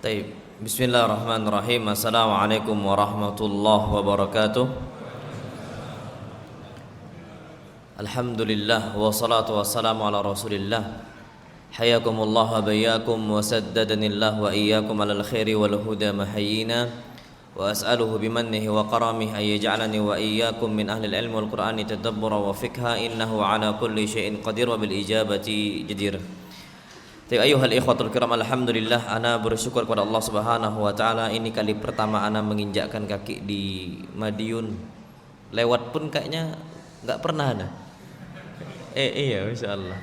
Taib. Bismillahirrahmanirrahim. Assalamualaikum warahmatullahi wabarakatuh. Alhamdulillah wassalatu wassalamu ala Rasulillah. Hayakumullah wa bayyakum wa saddadanillah wa iyyakum alal khairi wal huda mahayyina. Wa as'aluhu bimannihi wa karamihi ay yaj'alani wa iyyakum min ahli al-ilmi wal Qur'ani tadabbura wa fikha innahu ala kulli syai'in qadir wa bil ijabati jadir. Ayuhal ikhwatul kiram, alhamdulillah ana bersyukur kepada Allah Subhanahu wa taala. Ini kali pertama ana menginjakkan kaki di Madiun. Lewat pun kayaknya enggak pernah ana. Iya insyaallah.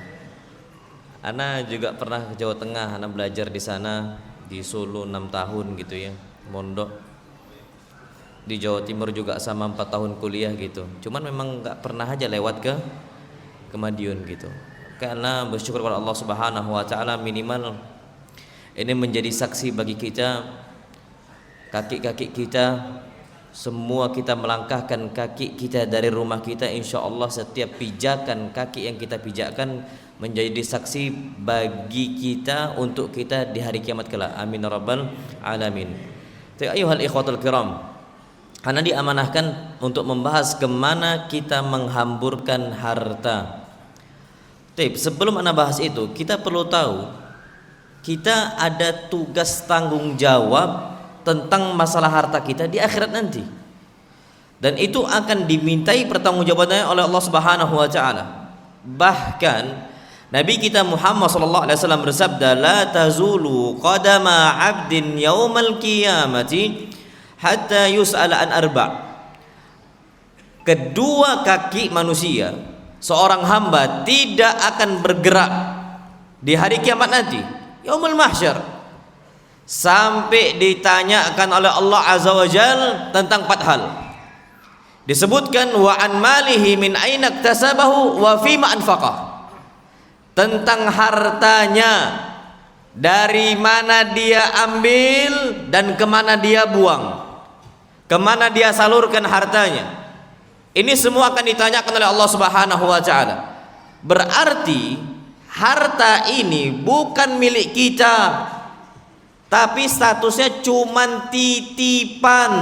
Ana juga pernah ke Jawa Tengah, ana belajar di sana di Solo 6 tahun gitu ya, mondok. Di Jawa Timur juga sama 4 tahun kuliah gitu. Cuman memang enggak pernah aja lewat ke Madiun gitu. Karena bersyukur kepada Allah Subhanahu wa taala, minimal ini menjadi saksi bagi kita, kaki-kaki kita semua, kita melangkahkan kaki kita dari rumah kita, insya Allah setiap pijakan kaki yang kita pijakkan menjadi saksi bagi kita untuk kita di hari kiamat kelak. Amin ya rabbal alamin. Ayuhal ikhwatul kiram, karena diamanahkan untuk membahas kemana kita menghamburkan harta. Sebelum anda bahas itu, kita perlu tahu kita ada tugas tanggung jawab tentang masalah harta kita di akhirat nanti, dan itu akan dimintai pertanggungjawabannya oleh Allah Subhanahu wa taala. Bahkan Nabi kita Muhammad sallallahu alaihi wasallam bersabda, la tazulu qadama 'abdin yaumal qiyamati hatta yus'ala an arba'. Kedua kaki manusia, seorang hamba tidak akan bergerak di hari kiamat nanti, yaumul mahsyar, sampai ditanyakan oleh Allah Azza wa Jal tentang 4 hal. Disebutkan wa an malihi min aina iktasabahu wa fima anfaqah, tentang hartanya, dari mana dia ambil dan kemana dia buang, kemana dia salurkan hartanya. Ini semua akan ditanyakan oleh Allah Subhanahu wa taala. Berarti harta ini bukan milik kita, tapi statusnya cuman titipan.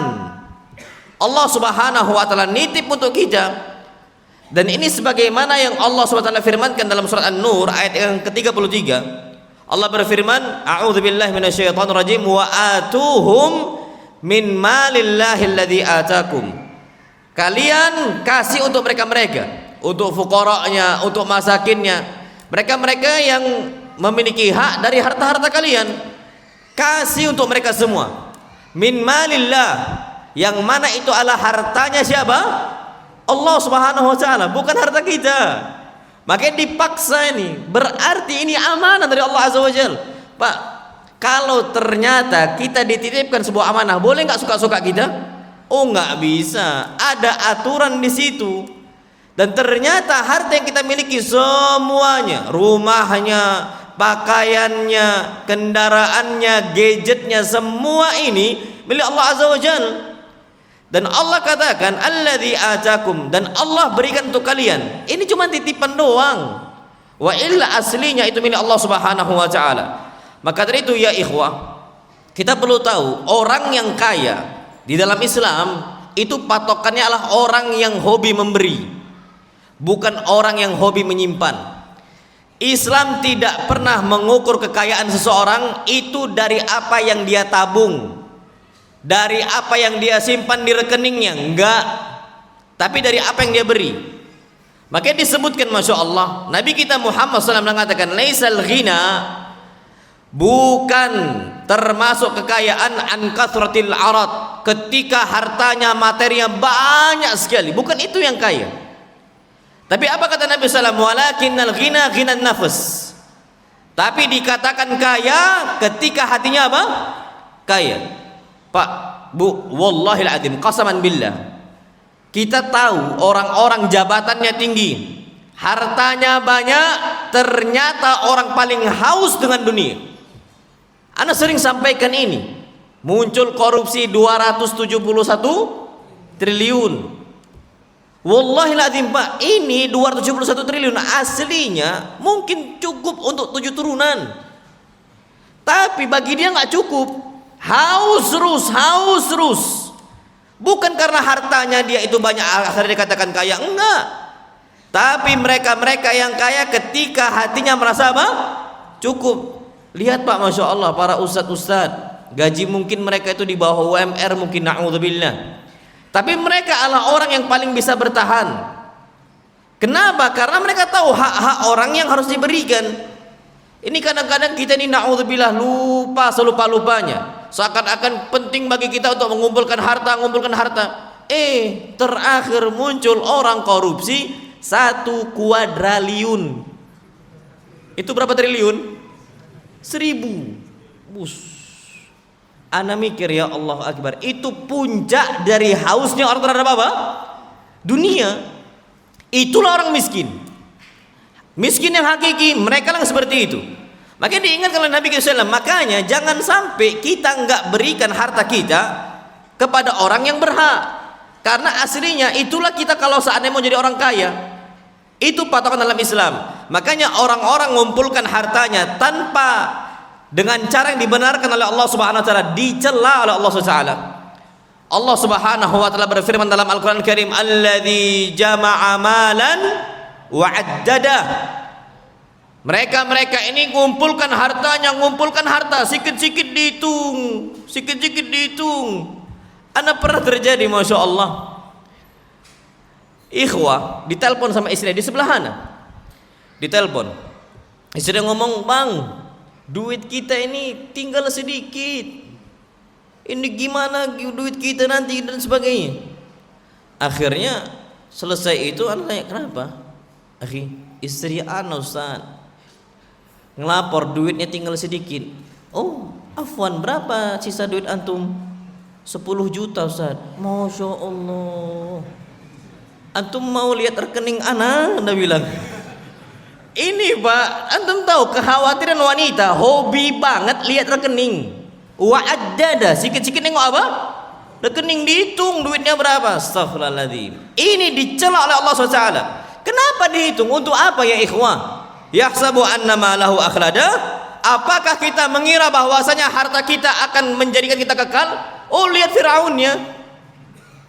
Allah Subhanahu wa taala nitip untuk kita. Dan ini sebagaimana yang Allah Subhanahu wa taala firmankan dalam surat An-Nur ayat yang ke-33. Allah berfirman, a'udzubillahi minasyaitonir rajim, wa atuhum min malillahi alladzi atakum. Kalian kasih untuk mereka-mereka, untuk fuqara'nya, untuk masakinnya, mereka-mereka yang memiliki hak dari harta-harta kalian, kasih untuk mereka semua. Min malillah, yang mana itu adalah hartanya siapa? Allah Subhanahu wa taala, bukan harta kita. Makanya dipaksa ini, berarti ini amanah dari Allah Azza wa Jalla. Pak, kalau ternyata kita dititipkan sebuah amanah, boleh nggak suka-suka kita? Oh, nggak bisa, ada aturan di situ. Dan ternyata harta yang kita miliki semuanya, rumahnya, pakaiannya, kendaraannya, gadgetnya, semua ini milik Allah Azza wa Jalla. Dan Allah katakan alladzi atakum, dan Allah berikan untuk kalian. Ini cuma titipan doang. Wa illa aslinya itu milik Allah Subhanahu wa taala. Maka dari itu ya ikhwah, kita perlu tahu orang yang kaya di dalam Islam itu patokannya adalah orang yang hobi memberi, bukan orang yang hobi menyimpan. Islam tidak pernah mengukur kekayaan seseorang itu dari apa yang dia tabung, dari apa yang dia simpan di rekeningnya, enggak, tapi dari apa yang dia beri. Makanya disebutkan, masya Allah, Nabi kita Muhammad SAW mengatakan, laisal ghina, bukan termasuk kekayaan an kathratil arad, ketika hartanya, materinya banyak sekali, bukan itu yang kaya. Tapi apa kata Nabi SAW? Walakinnal ghina ghinan nafs. Tapi dikatakan kaya ketika hatinya apa? Kaya. Pak, Bu, wallahil adzim, qasaman billah, kita tahu orang-orang jabatannya tinggi, hartanya banyak, ternyata orang paling haus dengan dunia. Ana sering sampaikan ini, muncul korupsi 271 triliun. Wallahil adzim Pak, ini 271 triliun aslinya mungkin cukup untuk 7 turunan. Tapi bagi dia nggak cukup, haus terus. Bukan karena hartanya dia itu banyak akhirnya dikatakan kaya, enggak. Tapi mereka yang kaya ketika hatinya merasa apa? Cukup. Lihat Pak, Masya Allah, para ustadz, gaji mungkin mereka itu di bawah UMR mungkin, na'udzubillah. Tapi mereka adalah orang yang paling bisa bertahan. Kenapa? Karena mereka tahu hak-hak orang yang harus diberikan. Ini kadang-kadang kita ini na'udzubillah lupa selupa-lupanya. Seakan-akan penting bagi kita untuk mengumpulkan harta. Terakhir muncul orang korupsi 1 kuadriliun. Itu berapa triliun? 1000. Ana mikir, ya Allah Akbar, itu puncak dari hausnya orang terhadap apa? Dunia. Itulah orang miskin. Miskin yang hakiki, mereka yang seperti itu. Makanya diingatkan oleh Nabi SAW, makanya jangan sampai kita enggak berikan harta kita kepada orang yang berhak. Karena aslinya itulah kita kalau saatnya mau jadi orang kaya. Itu patokan dalam Islam. Makanya orang-orang mengumpulkan hartanya tanpa dengan cara yang dibenarkan oleh Allah Subhanahu wa taala, dicela oleh Allah Subhanahu wa taala. Allah Subhanahu wa taala berfirman dalam Al-Qur'an Karim, "Alladzi jama'a malan wa 'addadah." Mereka ini mengumpulkan harta, sikit-sikit dihitung. Ana pernah terjadi, Masya Allah, ikhwah ditelepon sama istri di sebelah ana. Ditelepon, istri ngomong, "Bang, duit kita ini tinggal sedikit. Ini gimana duit kita nanti dan sebagainya." Akhirnya selesai itu ana tanya, "Kenapa?" "Akhi, istri ana Ustaz ngelapor duitnya tinggal sedikit." "Oh, afwan, berapa sisa duit antum?" 10 juta Ustaz. Masya Allah. "Antum mau lihat rekening ana?" Anda bilang. Ini Pak, antum tahu kekhawatiran wanita, hobi banget lihat rekening. Wa'addada, sikit-sikit nengok apa? Rekening, dihitung duitnya berapa. Astaghfirullahaladzim. Ini dicela oleh Allah SWT. Kenapa dihitung? Untuk apa ya ikhwah? Yahsabu annama lahu akhlada. Apakah kita mengira bahwasanya harta kita akan menjadikan kita kekal? Oh, lihat Firaunnya,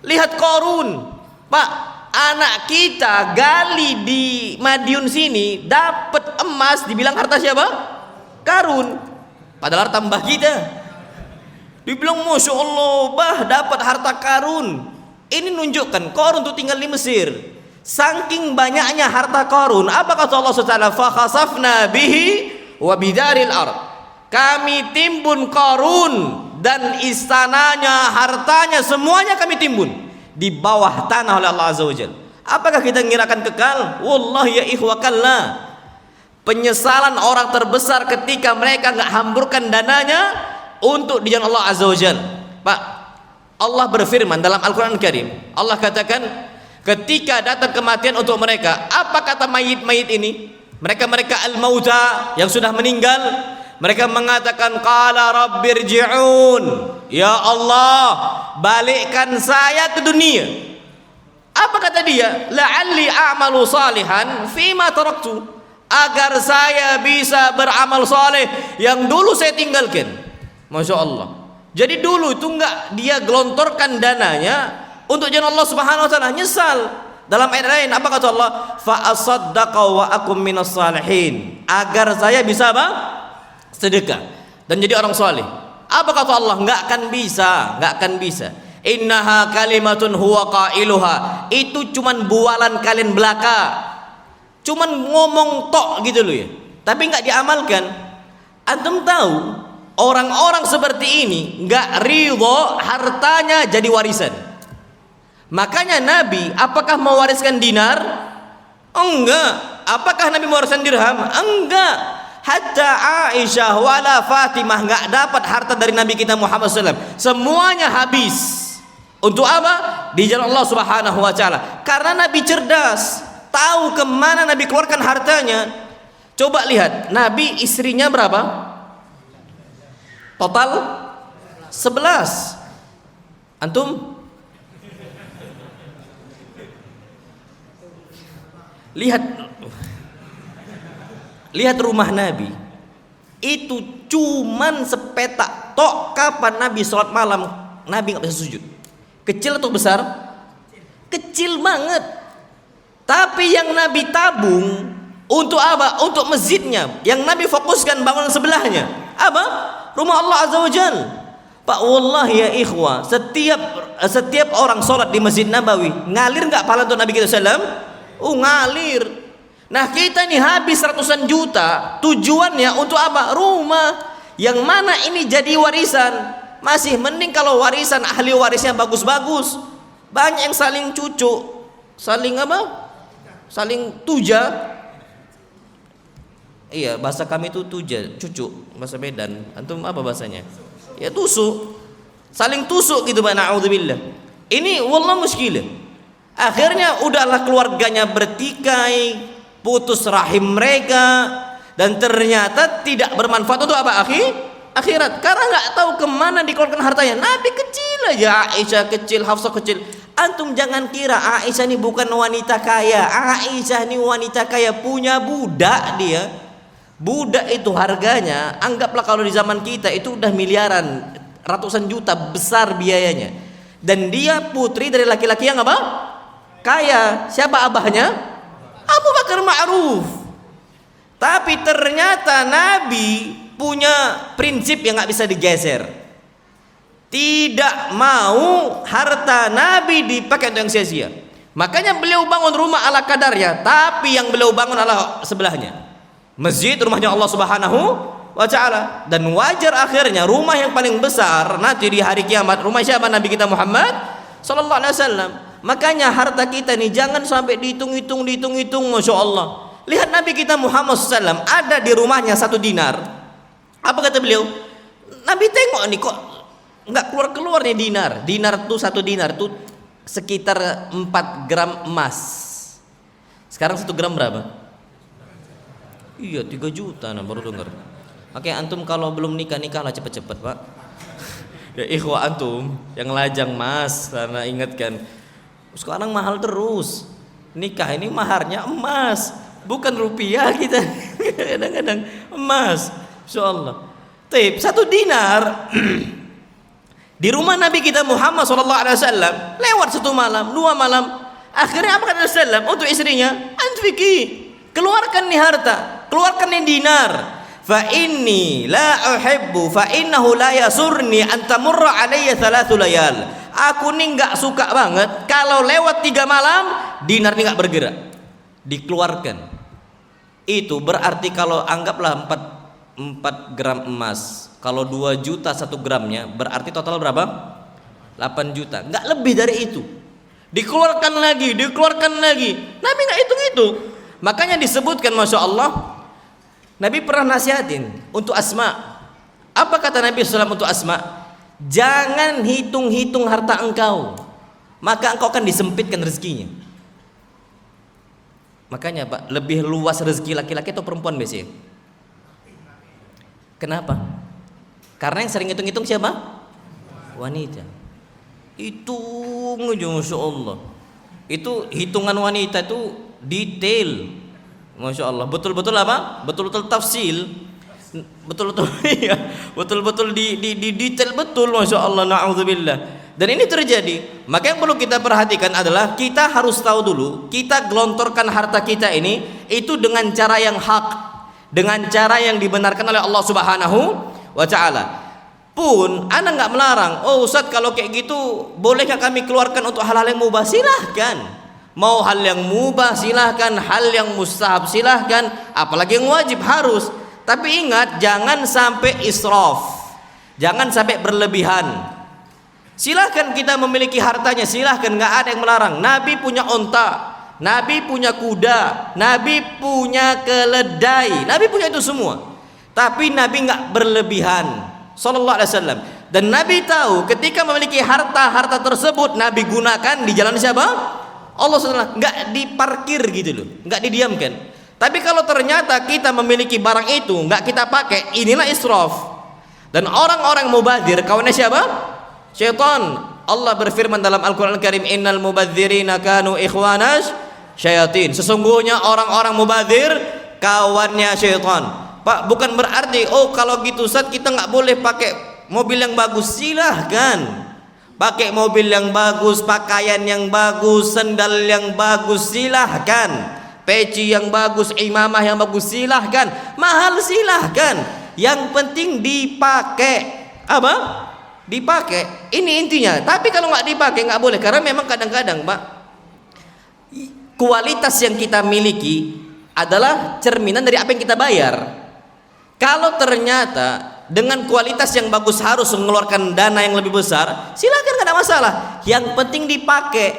lihat Qarun. Pak, anak kita gali di Madiun sini dapat emas, dibilang harta siapa? Qarun. Padahal harta mbah kita. Dibilang Masya Allah, bah dapat harta Qarun. Ini nunjukkan Qarun itu tinggal di Mesir. Saking banyaknya harta Qarun, apa kata Allah SWT? Fa khasafna bihi wa bidaril ard. Kami timbun Qarun dan istananya, hartanya, semuanya kami timbun di bawah tanah oleh Allah Azza wa Jalla. Apakah kita ngirakan kekal? Wallahi ya ikhwa, kalla. Penyesalan orang terbesar ketika mereka enggak hamburkan dananya untuk di jalan Allah Azza wa Jalla. Pak, Allah berfirman dalam Al-Qur'an Karim. Allah katakan ketika datang kematian untuk mereka, apa kata mayit-mayit ini? Mereka al-mauta yang sudah meninggal, mereka mengatakan qala rabbirji'un, ya Allah, balikkan saya ke dunia. Apa kata dia? La'alli a'malu salihan fima taraktu, agar saya bisa beramal saleh yang dulu saya tinggalkan. Masya Allah. Jadi dulu itu enggak dia gelontorkan dananya untuk jalan Allah Subhanahu wa taala, nyesal. Dalam ayat lain apa kata Allah? Fa asaddaqa wa akum minas salihin, agar saya bisa apa? Sedekah dan jadi orang saleh. Apa kata Allah? Enggak akan bisa. Innaha kalimatun huwa qailuha. Itu cuman bualan kalian belaka. Cuman ngomong tok gitu loh ya. Tapi enggak diamalkan. Antum tahu orang-orang seperti ini enggak ridho hartanya jadi warisan. Makanya Nabi apakah mewariskan dinar? Enggak. Apakah Nabi mewariskan dirham? Enggak. Hatta Aisyah wala Fatimah enggak dapat harta dari Nabi kita Muhammad SAW. Semuanya habis. Untuk apa? Di jalan Allah Subhanahu wa taala. Karena Nabi cerdas, tahu kemana Nabi keluarkan hartanya. Coba lihat, Nabi istrinya berapa? Total 11. Antum? Lihat rumah Nabi. Itu cuman sepetak tok. Kapan Nabi sholat malam Nabi nggak bisa sujud? Kecil atau besar? Kecil banget. Tapi yang Nabi tabung untuk apa? Untuk masjidnya. Yang Nabi fokuskan bangunan sebelahnya apa? Rumah Allah Azza wa Jal. Pak, wallahi ya ikhwah, setiap orang sholat di Masjid Nabawi, ngalir nggak pahala untuk Nabi kita sallam? Ngalir. Nah kita ini habis ratusan juta, tujuannya untuk apa? Rumah. Yang mana ini jadi warisan. Masih mending kalau warisan ahli warisnya bagus-bagus. Banyak yang saling cucu, saling apa? Saling tuja. Iya, bahasa kami itu tuja, cucu, bahasa Medan. Antum apa bahasanya? Ya tusuk, saling tusuk gitu, na'udzubillah. Ini wallah muskilah. Akhirnya udahlah keluarganya bertikai, putus rahim mereka, dan ternyata tidak bermanfaat untuk apa akhirat, karena nggak tahu kemana dikeluarkan hartanya. Nabi kecil aja, Aisyah kecil, Hafsah kecil. Antum jangan kira Aisyah ini bukan wanita kaya. Aisyah ini wanita kaya, punya budak dia. Budak itu harganya, anggaplah kalau di zaman kita itu udah miliaran, ratusan juta, besar biayanya. Dan dia putri dari laki-laki yang apa? Kaya. Siapa abahnya? Abu Bakar Ma'ruf. Tapi ternyata Nabi punya prinsip yang nggak bisa digeser. Tidak mau harta Nabi dipakai untuk yang sia-sia. Makanya beliau bangun rumah ala kadarnya, tapi yang beliau bangun ala sebelahnya. Masjid rumahnya Allah Subhanahu wa Ta'ala. Dan wajar akhirnya rumah yang paling besar nanti di hari kiamat rumah siapa? Nabi kita Muhammad sallallahu alaihi wasallam. Makanya harta kita nih jangan sampai dihitung-hitung, Masya Allah. Lihat Nabi kita Muhammad SAW ada di rumahnya 1 dinar. Apa kata beliau? Nabi tengok nih kok nggak keluar nih dinar. Dinar tuh 1 dinar tuh sekitar 4 gram emas. Sekarang 1 gram berapa? Iya 3 juta, nah baru dengar. Oke, antum kalau belum nikahlah cepet-cepet pak. Ya ikhwah antum yang lajang mas, karena ingatkan sekarang mahal terus. Nikah ini maharnya emas, bukan rupiah kita. Kadang-kadang emas, insyaallah. Tip 1 dinar di rumah Nabi kita Muhammad SAW lewat 1 malam, 2 malam. Akhirnya apa kata Rasulullah untuk istrinya? Anfiki, keluarkan nih harta, keluarkan nih dinar. Fa inni la uhibbu fa innahu la yasurni an tamurra alayya 3 layal. Aku nih enggak suka banget kalau lewat 3 malam dinar ini enggak bergerak. Dikeluarkan. Itu berarti kalau anggaplah 4 gram emas, kalau 2 juta 1 gramnya, berarti total berapa? 8 juta. Enggak lebih dari itu. Dikeluarkan lagi. Nabi enggak hitung-hitung. Makanya disebutkan Masya Allah, Nabi pernah nasihatin untuk Asma. Apa kata Nabi SAW untuk Asma? Jangan hitung-hitung harta engkau, maka engkau akan disempitkan rezekinya. Makanya Pak, lebih luas rezeki laki-laki atau perempuan biasanya? Kenapa? Karena yang sering hitung-hitung siapa? Wanita. Hitung aja Masya Allah. Itu hitungan wanita itu detail, Masya Allah. Betul-betul apa? Betul-betul tafsil. Betul-betul iya, betul-betul di detail betul, Masya Allah. Na'udzubillah. Dan ini terjadi. Maka yang perlu kita perhatikan adalah kita harus tahu dulu, kita gelontorkan harta kita ini itu dengan cara yang hak, dengan cara yang dibenarkan oleh Allah Subhanahu wa Ta'ala. Pun ana nggak melarang. Oh Ustaz, kalau kayak gitu bolehkah kami keluarkan untuk hal-hal yang mubah? Silahkan. Mau hal yang mubah silahkan, hal yang mustahab silahkan, apalagi yang wajib harus. Tapi ingat, jangan sampai israf, jangan sampai berlebihan. Silahkan kita memiliki hartanya, silahkan, nggak ada yang melarang. Nabi punya onta, Nabi punya kuda, Nabi punya keledai, Nabi punya itu semua. Tapi Nabi nggak berlebihan, Sallallahu Alaihi Wasallam. Dan Nabi tahu ketika memiliki harta tersebut, Nabi gunakan di jalan siapa? Allah SWT. Nggak diparkir gitu loh, nggak didiamkan. Tapi kalau ternyata kita memiliki barang itu nggak kita pakai, inilah israf. Dan orang-orang mubadzir kawannya siapa? Syaitan. Allah berfirman dalam Al-Quran Al-Karim, innal mubadzirina kanu ikhwanas syayatin. Sesungguhnya orang-orang mubadzir kawannya syaitan. Pak, bukan berarti oh kalau gitu Ustaz kita nggak boleh pakai mobil yang bagus. Silahkan pakai mobil yang bagus, pakaian yang bagus, sendal yang bagus, silahkan. Peci yang bagus, imamah yang bagus, silahkan. Mahal silahkan. Yang penting dipakai. Apa? Dipakai. Ini intinya. Tapi kalau nggak dipakai nggak boleh, karena memang kadang-kadang Pak, kualitas yang kita miliki adalah cerminan dari apa yang kita bayar. Kalau ternyata dengan kualitas yang bagus harus mengeluarkan dana yang lebih besar, silakan, nggak ada masalah. Yang penting dipakai,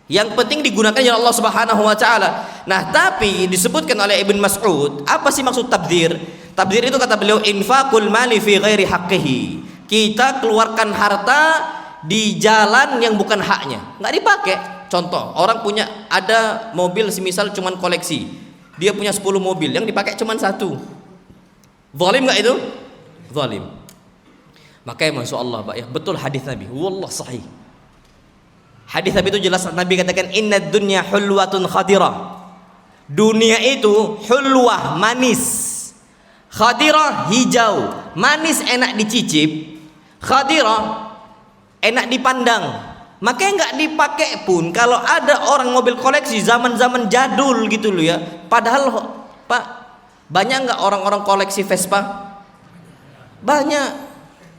yang penting digunakan oleh Allah Subhanahu wa taala. Nah, tapi disebutkan oleh Ibn Mas'ud, apa sih maksud tabdzir? Tabdzir itu kata beliau infaqul mali fi ghairi haqqihi. Kita keluarkan harta di jalan yang bukan haknya, nggak dipakai. Contoh, orang punya ada mobil semisal cuman koleksi. Dia punya 10 mobil, yang dipakai cuman 1. Zalim nggak itu? Zalim. Makanya Masya Allah Pak ya, betul hadis Nabi, wallah sahih. Hadis Nabi itu jelas, Nabi katakan inna dunya hulwatun khadirah. Dunia itu hulwah, manis. Khadirah, hijau. Manis enak dicicip, khadirah enak dipandang. Makanya nggak dipakai pun kalau ada orang mobil koleksi zaman-zaman jadul gitu loh ya. Padahal Pak, banyak nggak orang-orang koleksi Vespa? Banyak.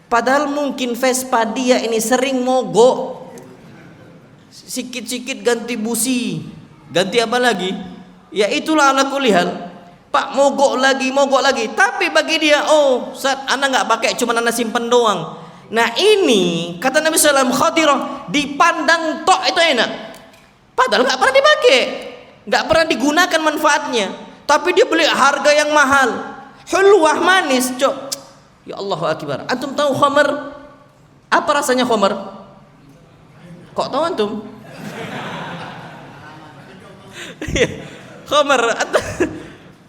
Padahal mungkin Vespa dia ini sering mogok, sikit-sikit ganti busi, ganti apa lagi? Ya itulah ala kulli hal. Pak, mogok lagi. Tapi bagi dia, oh saat anak nggak pakai, cuma anak simpen doang. Nah ini kata Nabi SAW, khadirah, dipandang tok itu enak. Padahal nggak pernah dipakai, nggak pernah digunakan manfaatnya. Tapi dia beli harga yang mahal, hulwah, manis, cok. Ya Allahu akbar. Antum tahu khamar? Apa rasanya khamar? Kok tahu antum?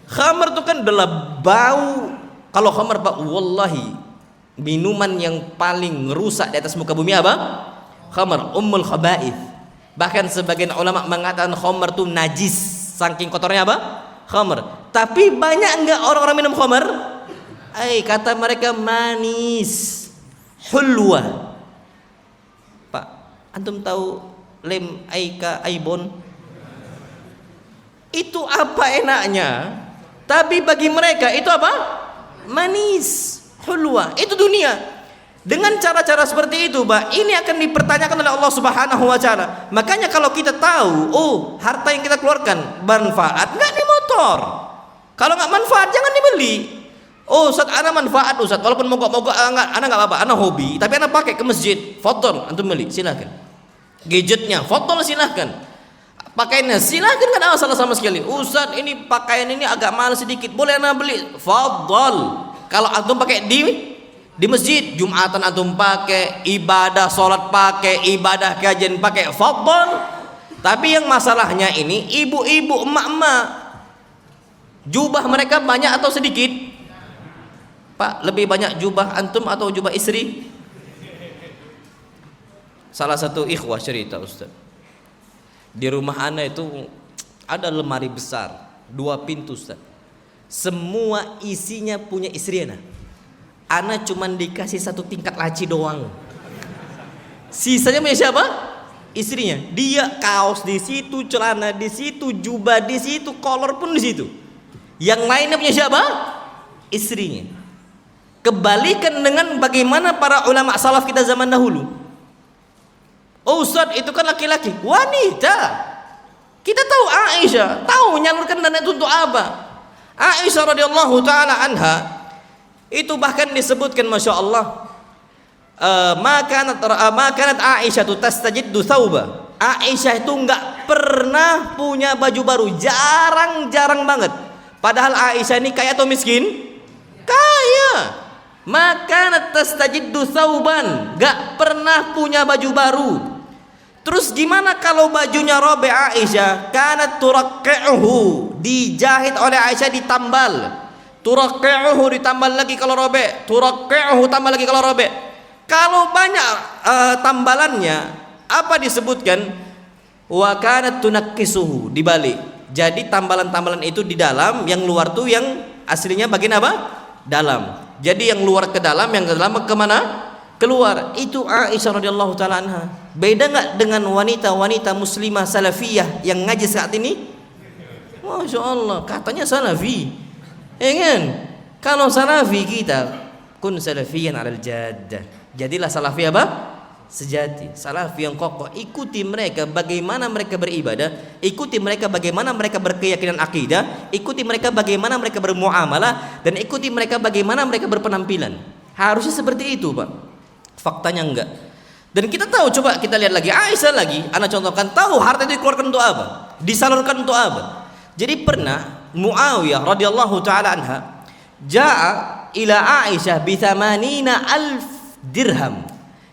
Khamar itu kan adalah bau. Kalau khamar Pak, wallahi minuman yang paling ngerusak di atas muka bumi apa? Khamar, ummul khaba'ith. Bahkan sebagian ulama mengatakan khamar itu najis, saking kotornya apa? Khamar. Tapi banyak enggak orang-orang minum khamar? Kata mereka manis, hulwa. Pak, antum tahu lem aika aibon? Itu apa enaknya? Tapi bagi mereka itu apa? Manis, hulwa. Itu dunia. Dengan cara-cara seperti itu, Pak, ini akan dipertanyakan oleh Allah Subhanahu wa taala. Makanya kalau kita tahu, oh, harta yang kita keluarkan bermanfaat, enggak di motor. Kalau enggak manfaat jangan dibeli. Oh, Ustaz, ana manfaat Ustaz, walaupun mogok-mogok ana enggak apa-apa, ana hobi, tapi ana pakai ke masjid. Foto antum beli, silakan. Gadgetnya, foto silahkan. Pakaiannya silahkan, enggak ada masalah sama sekali. Ustaz, ini pakaian ini agak mahal sedikit, boleh ana beli? Fadhal. Kalau antum pakai di masjid, Jumatan antum pakai, ibadah salat pakai, ibadah kajian pakai, fadhal. Tapi yang masalahnya ini ibu-ibu, emak-emak, jubah mereka banyak atau sedikit? Pak, lebih banyak jubah antum atau jubah istri? Salah satu ikhwah cerita, Ustaz, di rumah ana itu ada lemari besar, 2 pintu, Ustaz. Semua isinya punya istri ana. Ana cuman dikasih 1 tingkat laci doang. Sisanya punya siapa? Istrinya. Dia kaos di situ, celana di situ, jubah di situ, kolor pun di situ. Yang lainnya punya siapa? Istrinya. Kebalikan dengan bagaimana para ulama salaf kita zaman dahulu. Oh Ustaz, itu kan laki-laki, wanita. Kita tahu Aisyah, tahu menyalurkan dana itu untuk apa. Aisyah radhiyallahu taala anha itu bahkan disebutkan, masya Allah, makanat Aisyah tu tastajiddu thawba. Aisyah itu enggak pernah punya baju baru, jarang banget. Padahal Aisyah ini kaya atau miskin? Kaya. Makanat tastajiddu thawban, enggak pernah punya baju baru. Terus gimana kalau bajunya robek Aisyah? Kanat turakki'uhu, dijahit oleh Aisyah, ditambal. Turakki'uhu, ditambal lagi kalau robek. Turakki'uhu, tambah lagi kalau robek. Kalau banyak tambalannya, apa disebutkan? Wa kanat tunakkisuhu, dibalik. Jadi tambalan-tambalan itu di dalam, yang luar tuh yang aslinya bagian apa? Dalam. Jadi yang luar ke dalam, yang ke dalam kemana? Keluar. Itu Aisyah radhiyallahu taala anha. Beda nggak dengan wanita-wanita muslimah salafiyah yang ngaji saat ini? Masya Allah, katanya salafi, ya kan? Kalau salafi kita kun salafiyan alal jaddah, jadilah salafi apa? Sejati, salafi yang kokoh. Ikuti mereka bagaimana mereka beribadah, ikuti mereka bagaimana mereka berkeyakinan akidah, ikuti mereka bagaimana mereka bermuamalah, dan ikuti mereka bagaimana mereka berpenampilan. Harusnya seperti itu, Pak. Faktanya enggak. Dan kita tahu, coba kita lihat lagi Aisyah lagi, anak contohkan, tahu harta itu dikeluarkan untuk apa, disalurkan untuk apa. Jadi pernah Muawiyah radhiyallahu taala anha jaa ila Aisyah bi 80.000 dirham,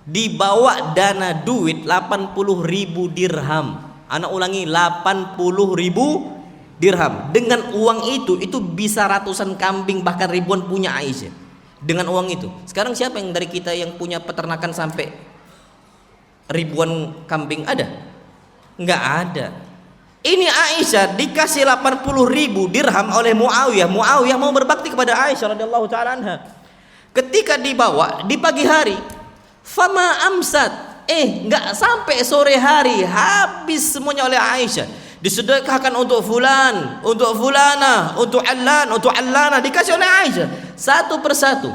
dibawa dana duit 80.000 dirham. Anak ulangi, 80.000 dirham. Dengan uang itu bisa ratusan kambing, bahkan ribuan punya Aisyah. Dengan uang itu. Sekarang siapa yang dari kita yang punya peternakan sampai ribuan kambing? Ada? Enggak ada. Ini Aisyah dikasih 80.000 dirham oleh Muawiyah. Muawiyah mau berbakti kepada Aisyah radhiyallahu taala anha. Ketika dibawa di pagi hari, fama amsat, enggak sampai sore hari habis semuanya oleh Aisyah. Disedekahkan untuk fulan, untuk fulana, untuk allan, untuk allana, dikasih oleh Aisyah satu persatu.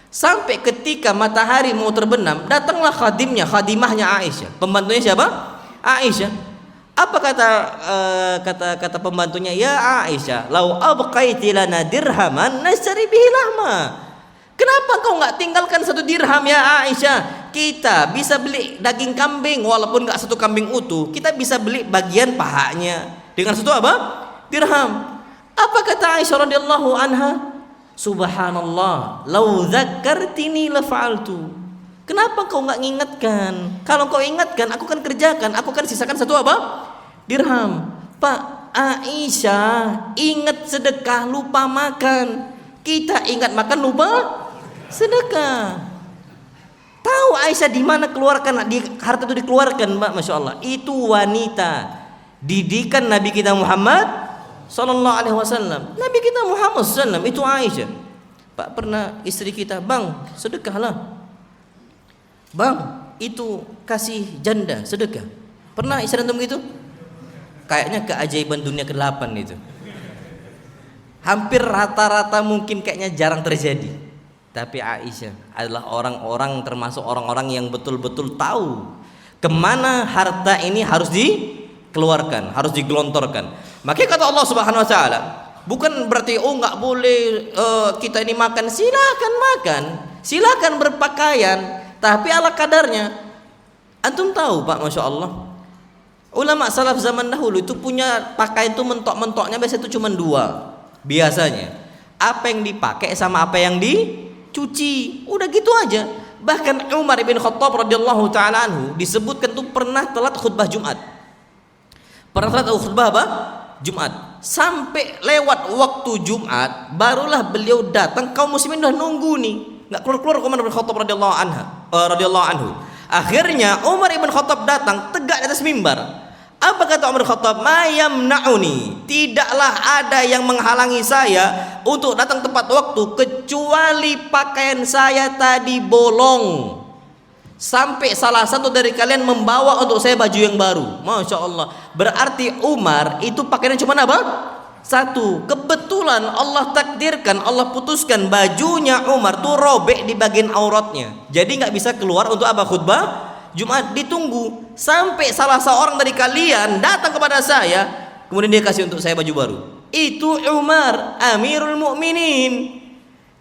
Sampai ketika matahari mau terbenam, datanglah khadimahnya Aisyah. Pembantunya siapa? Aisyah. Apa kata pembantunya? Ya Aisyah, lau abqaiti lana dirhaman nashtari bihi lahma. Kenapa kau nggak tinggalkan 1 dirham ya Aisyah? Kita bisa beli daging kambing, walaupun nggak 1 kambing utuh, kita bisa beli bagian pahanya dengan 1 apa? Dirham. Apa kata Aisyah radhiyallahu anha? Subhanallah, lau dzakkartini la fa'altu. Kenapa kau nggak ngingatkan? Kalau kau ingatkan, aku kan kerjakan, aku kan sisakan 1 apa? Dirham. Pak, Aisyah ingat sedekah lupa makan. Kita ingat makan lupa sedekah. Tahu Aisyah di mana keluarkan harta itu dikeluarkan, Mbak, Masya Allah. Itu wanita didikan Nabi kita Muhammad sallallahu alaihi wasallam. Nabi kita Muhammad sallallahu alaihi wasallam itu Aisyah. Pak, pernah istri kita, "Bang, sedekahlah." Bang, itu kasih janda sedekah. Pernah istri antum gitu? Kayaknya keajaiban dunia ke-8 itu. Hampir rata-rata mungkin kayaknya jarang terjadi. Tapi Aisyah adalah orang-orang, termasuk orang-orang yang betul-betul tahu kemana harta ini harus dikeluarkan, harus digelontorkan. Makanya kata Allah Subhanahu wa taala, bukan berarti nggak boleh kita ini makan, silakan makan, silakan berpakaian, tapi ala kadarnya. Antum tahu Pak, Masya Allah, ulama salaf zaman dahulu itu punya pakaian itu mentok-mentoknya biasanya itu cuma 2 biasanya, apa yang dipakai sama apa yang dicuci, udah gitu aja. Bahkan Umar bin Khattab radhiyallahu taala anhu disebutkan tuh pernah telat khutbah Jumat. Pernah telat khutbah apa? Jumat. Sampai lewat waktu Jumat barulah beliau datang, kaum muslimin udah nunggu nih, nggak keluar-keluar Umar bin Khattab radhiyallahu anhu. Akhirnya Umar bin Khattab datang tegak di atas mimbar. Apa kata Umar bin Khattab? Ma yamna'uni, tidaklah ada yang menghalangi saya untuk datang tepat waktu kecuali pakaian saya tadi bolong. Sampai salah satu dari kalian membawa untuk saya baju yang baru. Masya Allah. Berarti Umar itu pakaiannya cuma apa? 1. Kebetulan Allah takdirkan, Allah putuskan bajunya Umar tuh robek di bagian auratnya. Jadi nggak bisa keluar untuk apa? Khutbah Jumat. Ditunggu sampai salah seorang dari kalian datang kepada saya, kemudian dia kasih untuk saya baju baru. Itu Umar, Amirul Mukminin.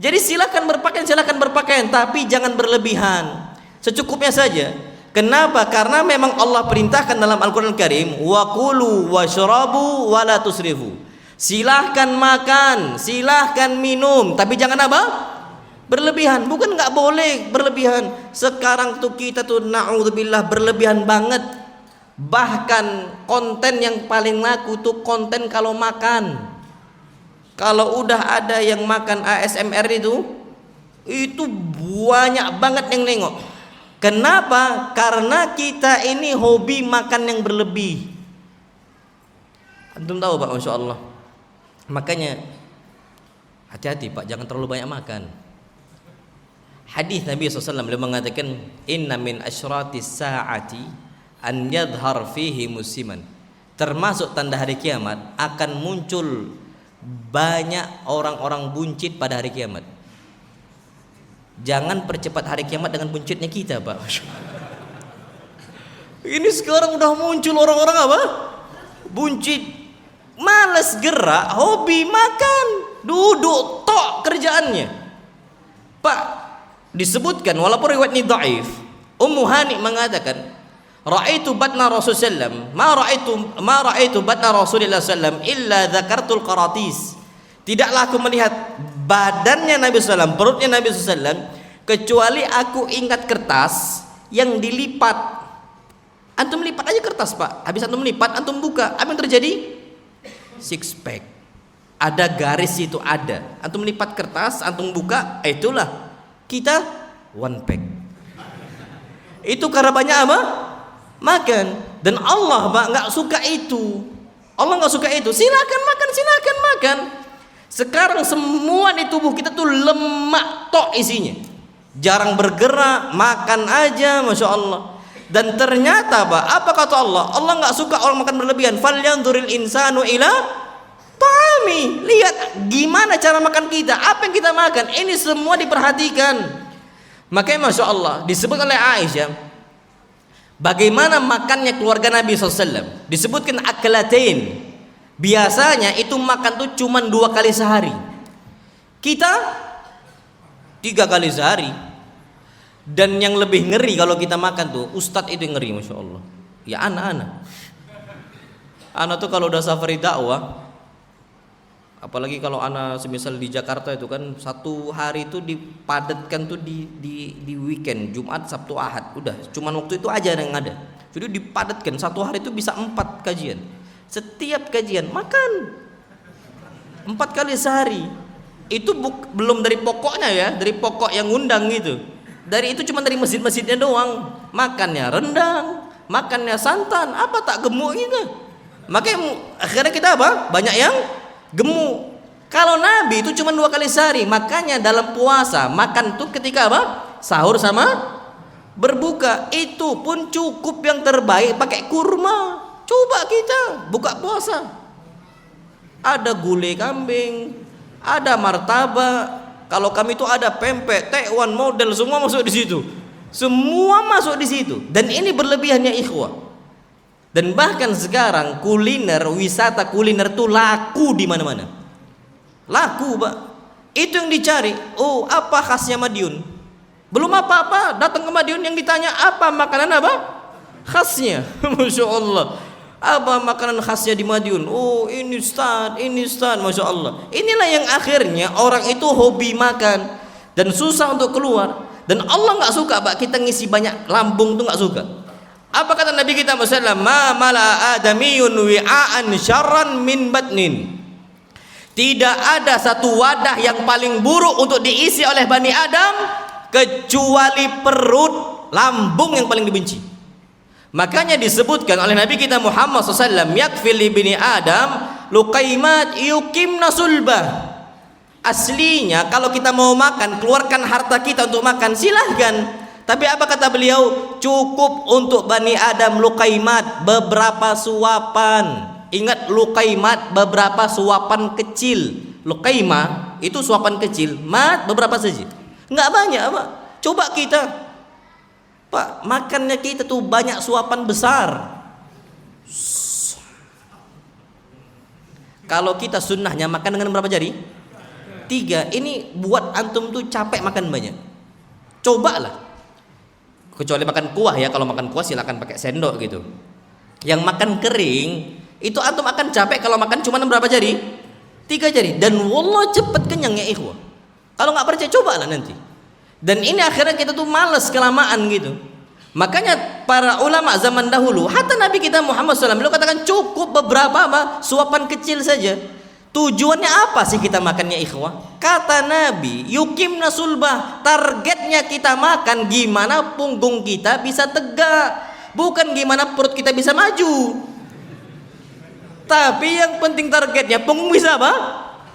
Jadi silakan berpakaian, tapi jangan berlebihan. Secukupnya saja. Kenapa? Karena memang Allah perintahkan dalam Al-Qur'an Al-Karim, wa kulu washrabu wa la tusrifu. Silahkan makan, silahkan minum, tapi jangan apa? Berlebihan. Bukan nggak boleh berlebihan. Sekarang tuh kita tuh na'udzubillah berlebihan banget. Bahkan konten yang paling laku tuh konten kalau makan. Kalau udah ada yang makan ASMR itu banyak banget yang nengok. Kenapa? Karena kita ini hobi makan yang berlebih. Antum tahu Pak, Masya Allah. Makanya Hati-hati Pak, jangan terlalu banyak makan. Hadis Nabi SAW beliau mengatakan, inna min asyratis saati an yadhhar fihi musiman. Termasuk tanda hari kiamat akan muncul banyak orang-orang buncit pada hari kiamat. Jangan percepat hari kiamat dengan buncitnya kita, Pak. Ini sekarang udah muncul orang-orang apa? Buncit, malas gerak, hobi makan, duduk tok kerjaannya. Pak, disebutkan walaupun riwayat ini dhaif, Ummu Hani mengatakan, ra'aitu batna Rasulullah ma ra'aitu batna Rasulullah sallam illa dzakartul qaratis. Tidaklah aku melihat badannya Nabi sallam, perutnya Nabi sallam, kecuali aku ingat kertas yang dilipat. Antum lipat aja kertas, Pak. Habis antum lipat, antum buka, apa yang terjadi? Six pack. Ada garis itu ada. Antum lipat kertas, antum buka, itulah kita one pack. Itu karena banyak apa? Makan. Dan Allah Pak nggak suka itu. Allah nggak suka itu. Silakan makan, silakan makan. Sekarang semua di tubuh kita tuh lemak tok isinya. Jarang bergerak, makan aja, masya Allah. Dan ternyata Pak, apa kata Allah? Allah nggak suka orang makan berlebihan. Falyanzuril insanu ila ta'ami. Lihat gimana cara makan kita, apa yang kita makan. Ini semua diperhatikan. Makanya masya Allah disebut oleh Aisyah, bagaimana makannya keluarga Nabi SAW. Disebutkan aklatain. Biasanya itu makan tuh cuma 2 kali sehari. Kita 3 kali sehari. Dan yang lebih ngeri kalau kita makan tuh, ustadz itu yang ngeri, masya Allah. Ya anak-anak. Anak tuh kalau udah safari dakwah, apalagi kalau anak semisal di Jakarta itu kan, satu hari itu dipadatkan tuh di weekend, Jumat, Sabtu, Ahad. Udah, cuman waktu itu aja yang ada. Jadi dipadatkan, satu hari itu bisa 4 kajian. Setiap kajian makan 4 kali sehari. Itu belum dari pokoknya ya, dari pokok yang ngundang gitu. Dari itu cuma dari masjid-masjidnya doang. Makannya rendang, makannya santan, apa tak gemuk gitu. Makanya akhirnya kita apa? Banyak yang gemuk. Kalau Nabi itu cuma 2 kali sehari. Makanya dalam puasa makan tuh ketika apa? Sahur sama berbuka. Itu pun cukup yang terbaik pakai kurma. Coba kita buka puasa. Ada gulai kambing, ada martabak. Kalau kami itu ada pempek, tekwan, model, semua masuk di situ. Semua masuk di situ. Dan ini berlebihannya ikhwah. Dan bahkan sekarang kuliner, wisata kuliner itu laku di mana-mana. Laku, Pak. Itu yang dicari. Oh, apa khasnya Madiun? Belum apa-apa, datang ke Madiun yang ditanya apa makanan apa? Khasnya. Masya Allah. Apa makanan khasnya di Madiun? Oh, ini Ustaz, masya Allah. Inilah yang akhirnya orang itu hobi makan dan susah untuk keluar. Dan Allah nggak suka Pak kita ngisi banyak lambung tuh, nggak suka. Apa kata Nabi kita Muhammad? Ma mala adamiyun wi'aan syarran min batnin. Tidak ada satu wadah yang paling buruk untuk diisi oleh Bani Adam kecuali perut, lambung yang paling dibenci. Makanya disebutkan oleh Nabi kita Muhammad SAW, yakfil ibni Adam luqaimat yuqimna sulbah. Aslinya kalau kita mau makan, keluarkan harta kita untuk makan, silahkan. Tapi apa kata beliau? Cukup untuk Bani Adam luqaimat, beberapa suapan. Ingat luqaimat, beberapa suapan kecil. Luqaimah itu suapan kecil, mat beberapa saja. Enggak banyak, Pak. Coba kita Pak, makannya kita tuh banyak suapan besar. Kalau kita sunnahnya makan dengan berapa jari? 3. Ini buat antum tuh capek makan banyak. Cobalah. Kecuali makan kuah ya. Kalau makan kuah silakan pakai sendok gitu. Yang makan kering itu antum akan capek kalau makan cuma berapa jari? 3 jari. Dan wallah cepet kenyang ya ikhwah. Kalau nggak percaya cobalah nanti. Dan ini akhirnya kita tuh malas kelamaan gitu. Makanya para ulama zaman dahulu, hatta Nabi kita Muhammad SAW beliau katakan cukup beberapa suapan kecil saja. Tujuannya apa sih kita makannya ikhwah? Kata Nabi, yuqimna sulbah. Targetnya kita makan gimana punggung kita bisa tegak, bukan gimana perut kita bisa maju. Tapi yang penting targetnya punggung bisa apa?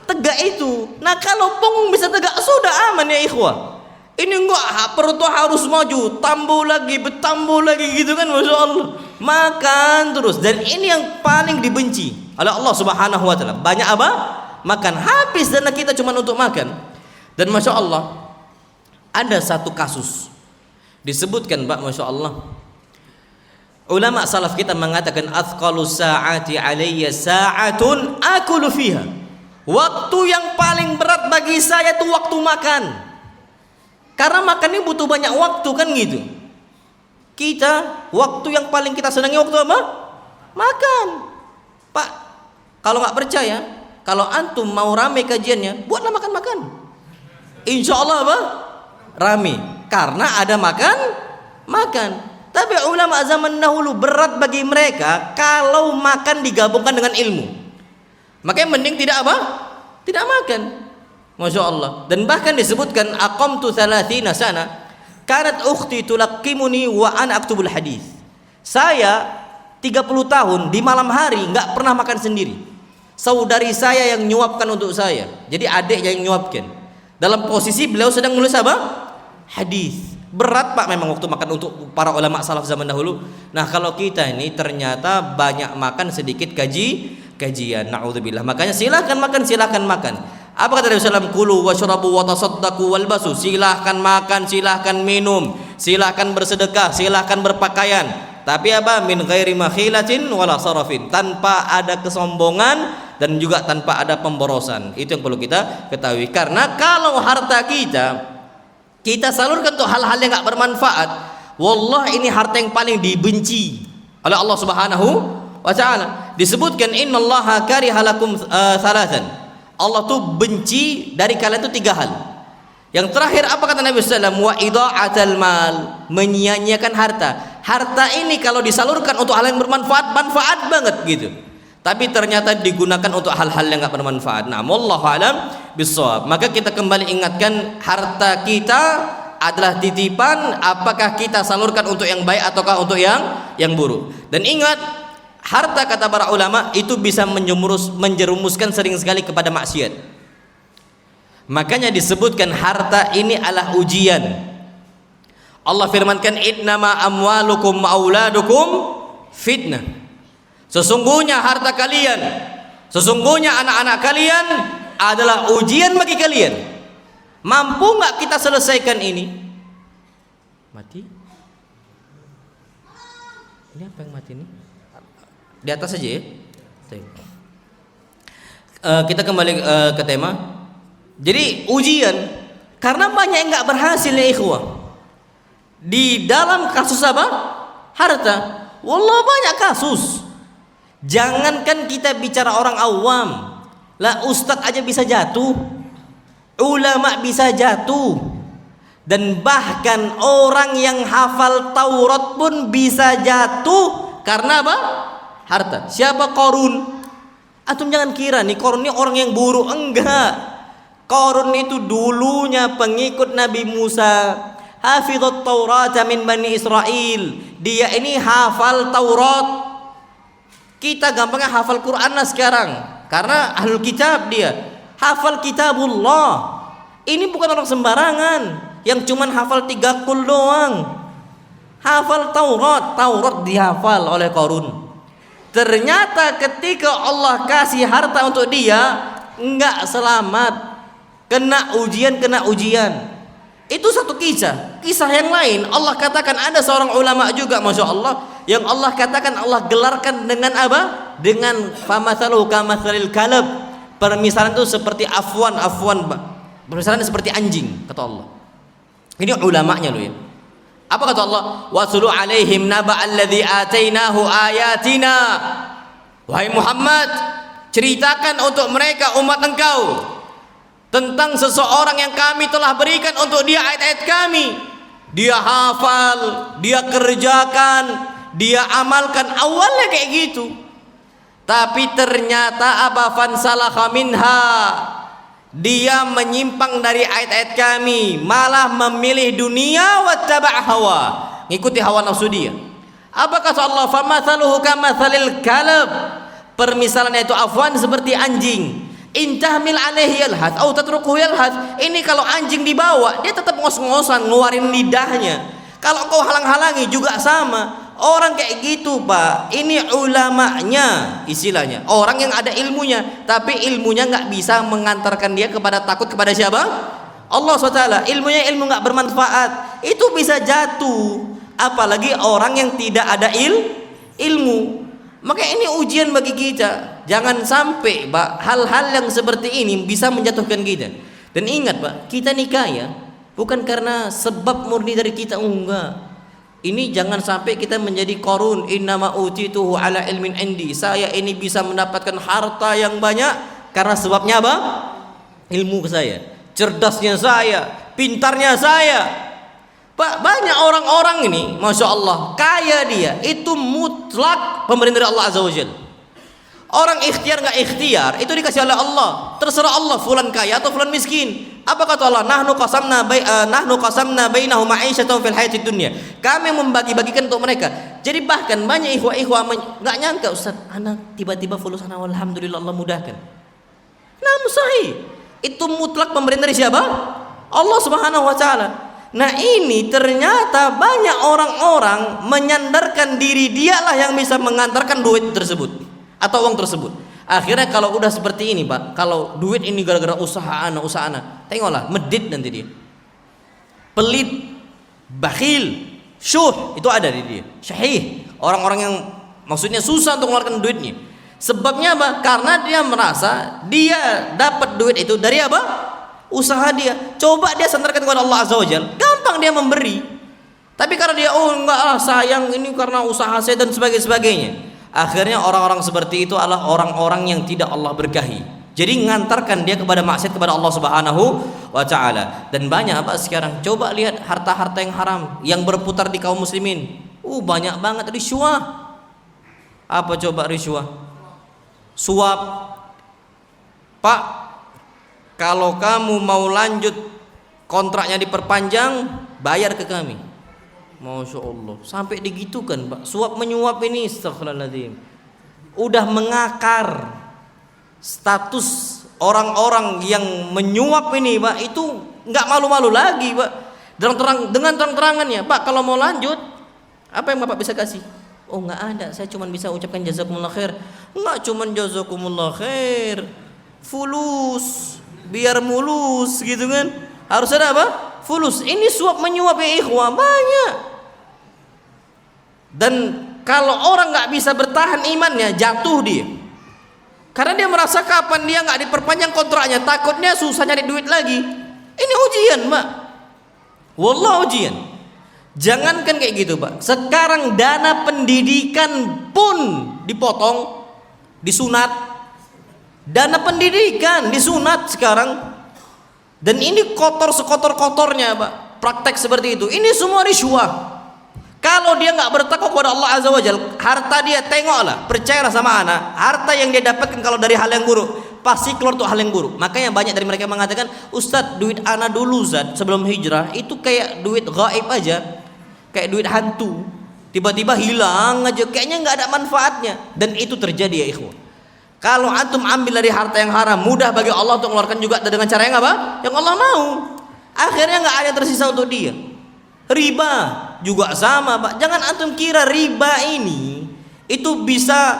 tegak itu. Nah kalau punggung bisa tegak sudah aman ya ikhwah. Ini enggak, perut tuh harus maju, tambah lagi, bertambah lagi gitu kan, masya Allah. Makan terus, dan ini yang paling dibenci oleh Allah Subhanahu Wa Taala. Banyak apa? Makan, habis dana kita cuma untuk makan. Dan masya Allah, ada satu kasus disebutkan, Pak, masya Allah. Ulama salaf kita mengatakan, athqalu sa'ati alayya sa'atun akulu fiha. Waktu yang paling berat bagi saya itu waktu makan. Karena makan ini butuh banyak waktu kan gitu. Kita waktu yang paling kita senangi waktu apa? Makan. Pak, kalau nggak percaya, kalau antum mau rame kajiannya, buatlah makan-makan. Insya Allah apa? Rame. Karena ada makan. Tapi ulama zaman dahulu berat bagi mereka kalau makan digabungkan dengan ilmu. Makanya mending tidak apa? Tidak makan. Masya Allah. Dan bahkan disebutkan, aqamtu 30 sana kanat ukhti tulaqqimuni wa ana aktubul hadis. Saya 30 tahun di malam hari nggak pernah makan sendiri. Saudari saya yang nyuapkan untuk saya. Jadi adiknya yang nyuapkan. Dalam posisi beliau sedang menulis apa? Hadis. Berat Pak memang waktu makan untuk para ulama salaf zaman dahulu. Nah kalau kita ini ternyata banyak makan sedikit kajian. Na'udzubillah. Makanya silakan makan. Apa kata Nabi SAW? Kulu washrabu wa tasaddaqu walbasu. Silahkan makan, silahkan minum, silahkan bersedekah, silahkan berpakaian. Tapi apa? Min ghairi makhilatin wala sarafin. Tanpa ada kesombongan dan juga tanpa ada pemborosan. Itu yang perlu kita ketahui. Karena kalau harta kita salurkan untuk hal-hal yang enggak bermanfaat, wallah ini harta yang paling dibenci oleh Allah Subhanahu wa Ta'ala. Disebutkan, innallaha karihalakum thalathan. Allah tuh benci dari kalian tuh 3 hal. Yang terakhir apa kata Nabi SAW? Wa idha'atal mal, menyia-nyiakan harta. Harta ini kalau disalurkan untuk hal yang bermanfaat, manfaat banget gitu. Tapi ternyata digunakan untuk hal-hal yang enggak bermanfaat. Nah, wallahu alam bissawab. Maka kita kembali ingatkan, harta kita adalah titipan, apakah kita salurkan untuk yang baik ataukah untuk yang buruk. Dan ingat, harta kata para ulama itu bisa menjerumuskan sering sekali kepada maksiat. Makanya disebutkan harta ini adalah ujian. Allah firmankan, innama amwalukum wa auladukum fitnah. Sesungguhnya harta kalian, sesungguhnya anak-anak kalian adalah ujian bagi kalian. Mampu nggak kita selesaikan ini? Mati? Ini apa yang mati ini? Di atas saja ya. Kita kembali ke tema. Jadi ujian, karena banyak yang nggak berhasil ya ikhwah. Di dalam kasus apa? Harta. Wallah banyak kasus. Jangankan kita bicara orang awam, lah ustadz aja bisa jatuh, ulama bisa jatuh, dan bahkan orang yang hafal Taurat pun bisa jatuh karena apa? Harta. Siapa? Qarun. Antum jangan kira nih Qarun ini orang yang buruk, enggak. Qarun itu dulunya pengikut Nabi Musa, hafizut Taurat min Bani Israel. Dia ini hafal Taurat. Kita gampangnya hafal Quran lah sekarang karena ahlul kitab, dia hafal kitabullah. Ini bukan orang sembarangan yang cuman hafal 3 qul doang. Hafal Taurat dihafal oleh Qarun. Ternyata ketika Allah kasih harta untuk dia, enggak selamat, kena ujian. Itu satu kisah yang lain. Allah katakan ada seorang ulama juga, masya Allah, yang Allah katakan Allah gelarkan dengan apa? Dengan famathaluhu kamathalil kalab. Permisalan itu seperti afwan. Permisalan seperti anjing, kata Allah. Ini ulamanya loh ya. Apa kata Allah? Wasulu alaihim naba'al ladzi atainahu ayatina. Wahai Muhammad, ceritakan untuk mereka umat engkau tentang seseorang yang kami telah berikan untuk dia ayat-ayat kami. Dia hafal, dia kerjakan, dia amalkan. Awalnya kayak gitu, tapi ternyata apa? Fansalakha minha, dia menyimpang dari ayat-ayat kami, malah memilih dunia wattaba' hawa, ngikuti hawa nafsu dia. Apa kata Allah? Famathaluhu kamathalil kalab, permisalannya itu afwan seperti anjing. In tahmil alaihi yalhath atau tatrukuhu yalhath. Ini kalau anjing dibawa, dia tetap ngos-ngosan ngeluarin lidahnya. Kalau engkau halang-halangi juga sama. Orang kayak gitu, Pak, ini ulamanya istilahnya, orang yang ada ilmunya, tapi ilmunya nggak bisa mengantarkan dia kepada takut kepada siapa? Allah SWT. Ilmunya ilmu nggak bermanfaat, itu bisa jatuh. Apalagi orang yang tidak ada ilmu. Maka ini ujian bagi kita. Jangan sampai, Pak, hal-hal yang seperti ini bisa menjatuhkan kita. Dan ingat, Pak, kita nikah ya bukan karena sebab murni dari kita, enggak. Ini jangan sampai kita menjadi Qarun, innama utituhu ala ilmin indi. Saya ini bisa mendapatkan harta yang banyak karena sebabnya apa? Ilmu saya, cerdasnya saya, pintarnya saya. Pak, banyak orang-orang ini, masya Allah, kaya dia, itu mutlak pemberian dari Allah Azza wa Jalla. Orang ikhtiar nggak ikhtiar, itu dikasih oleh Allah. Terserah Allah, fulan kaya atau fulan miskin. Apa kata Allah? Nahnu qasamna bainahum ma'isyatahum fil hayatid dunya. Kami membagi-bagikan untuk mereka. Jadi bahkan banyak ikhwah nggak nyangka, Ustaz, anak tiba-tiba fulus, anak alhamdulillah Allah mudahkan. Nah, sahih. Itu mutlak pemberian dari siapa? Allah Subhanahu wa taala. Nah, ini ternyata banyak orang-orang menyandarkan diri dialah yang bisa mengantarkan duit tersebut atau uang tersebut. Akhirnya kalau udah seperti ini, Pak, kalau duit ini gara-gara usaha anak, tengoklah medit nanti dia. Pelit, bakhil, syuh, itu ada di dia. Syahih, orang-orang yang maksudnya susah untuk mengeluarkan duitnya. Sebabnya apa? Karena dia merasa dia dapat duit itu dari apa? Usaha dia. Coba dia sandarkan kepada Allah Azza wa Jalla, gampang dia memberi. Tapi karena dia enggak lah, sayang ini karena usaha saya dan sebagainya. Akhirnya orang-orang seperti itu adalah orang-orang yang tidak Allah berkahi. Jadi ngantarkan dia kepada maksiat kepada Allah Subhanahu wa taala. Dan banyak apa sekarang? Coba lihat harta-harta yang haram yang berputar di kaum muslimin. Banyak banget riswah. Apa coba riswah? Suap. Pak, kalau kamu mau lanjut kontraknya diperpanjang, bayar ke kami. Masya Allah, sampai digitukan, Pak. Suap menyuap ini, astagfirullahaladzim, udah mengakar status orang-orang yang menyuap ini, Pak. Itu nggak malu-malu lagi, Pak. Dengan terang-terangannya, Pak, kalau mau lanjut, apa yang Bapak bisa kasih? Oh, nggak ada, saya cuma bisa ucapkan jazakumullah khair. Nggak cuma jazakumullah khair, fulus, biar mulus gitu kan. Harus ada apa? Fulus. Ini suap menyuap ya ikhwah, banyak. Dan kalau orang nggak bisa bertahan imannya, jatuh dia. Karena dia merasa kapan dia nggak diperpanjang kontraknya, takutnya susah nyari duit lagi. Ini ujian, Pak. Wallah ujian. Jangankan kayak gitu, Pak. Sekarang dana pendidikan pun dipotong, disunat. Dana pendidikan disunat sekarang. Dan ini kotor sekotor-kotornya, Pak. Praktek seperti itu. Ini semua riswah. Kalau dia nggak bertakwa kepada Allah Azza wa Jalla, harta dia, tengoklah, percayalah sama anak, harta yang dia dapatkan kalau dari hal yang buruk pasti keluar untuk hal yang buruk. Makanya banyak dari mereka mengatakan, Ustadz, duit anak dulu Zat sebelum hijrah itu kayak duit gaib aja, kayak duit hantu, tiba-tiba hilang aja, kayaknya nggak ada manfaatnya. Dan itu terjadi ya ikhwan. Kalau antum ambil dari harta yang haram, mudah bagi Allah untuk mengeluarkan juga dengan cara yang apa? Yang Allah mau. Akhirnya nggak ada yang tersisa untuk dia. Riba juga sama, Pak. Jangan antum kira riba ini itu bisa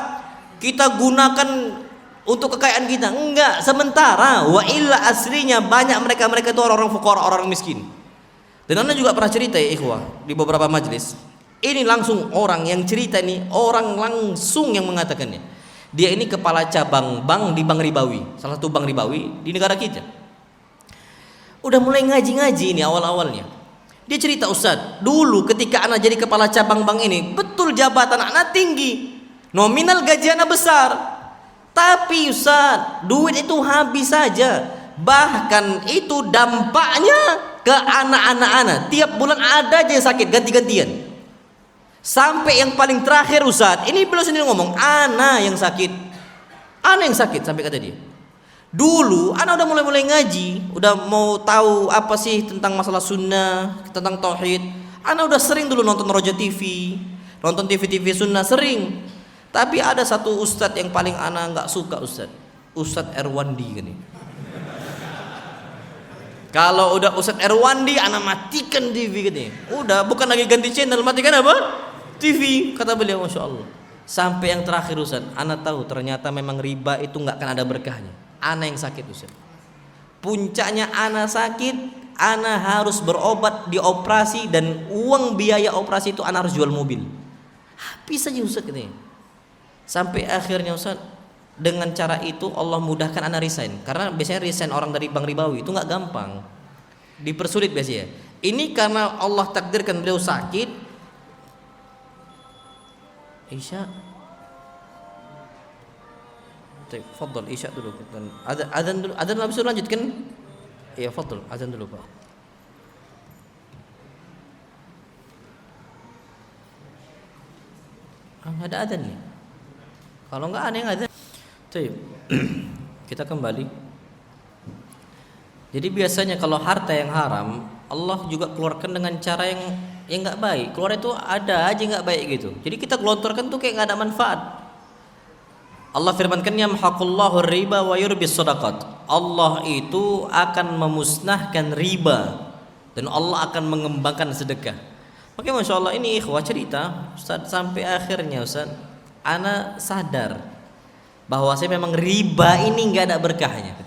kita gunakan untuk kekayaan kita. Enggak, sementara. Wa illa aslinya banyak mereka itu orang-orang fuqara, orang miskin. Dan anda juga pernah cerita ya ikhwah di beberapa majelis. Ini langsung orang yang cerita ini, orang langsung yang mengatakannya. Dia ini kepala cabang bank di Bank Ribawi, salah satu bank ribawi di negara kita. Udah mulai ngaji-ngaji ini awal-awalnya. Dia cerita, Ustaz, dulu ketika anak jadi kepala cabang bank ini, betul jabatan anak tinggi, nominal gaji anak besar. Tapi Ustaz, duit itu habis saja. Bahkan itu dampaknya ke anak-anak anak. Tiap bulan ada aja yang sakit, ganti-gantian. Sampai yang paling terakhir Ustaz, ini beliau sendiri ngomong, anak yang sakit. Anak yang sakit sampai kata dia. Dulu anak udah mulai ngaji, udah mau tahu apa sih tentang masalah sunnah, tentang tauhid. Anak udah sering dulu nonton Roja TV, nonton TV sunnah sering. Tapi ada satu ustadz yang paling anak nggak suka, Ustadz. Ustadz Erwandi kan ini. Kalau udah Ustadz Erwandi, ana matikan TV katanya. Udah, bukan lagi ganti channel, matikan apa? TV, kata beliau, masya Allah. Sampai yang terakhir Ustadz, ana tahu ternyata memang riba itu nggak akan ada berkahnya. Ana yang sakit Ustadz. Puncaknya ana sakit, ana harus berobat, dioperasi, dan uang biaya operasi itu ana harus jual mobil. Habis saja Ustadz katanya. Sampai akhirnya Ustadz, dengan cara itu Allah mudahkan ana resign. Karena biasanya resign orang dari bank ribawi itu nggak gampang, dipersulit biasanya. Ini karena Allah takdirkan beliau sakit. Isya, fadl isya dulu. Adzan dulu, adzan habis itu lanjutkan. Iya, fadl adzan dulu Pak. Ada adzan nih. Kalau nggak ada yang adzan. Kita kembali. Jadi biasanya kalau harta yang haram, Allah juga keluarkan dengan cara yang nggak baik. Keluar itu ada aja nggak baik gitu. Jadi kita gelontorkan tuh kayak nggak ada manfaat. Allah firmankan, yamhaqullahu riba wa yurbis shadaqat. Allah itu akan memusnahkan riba dan Allah akan mengembangkan sedekah. Oke, masya Allah, ini ikhwah cerita Ustaz, sampai akhirnya Ustaz, ana sadar bahwa saya memang riba ini nggak ada berkahnya.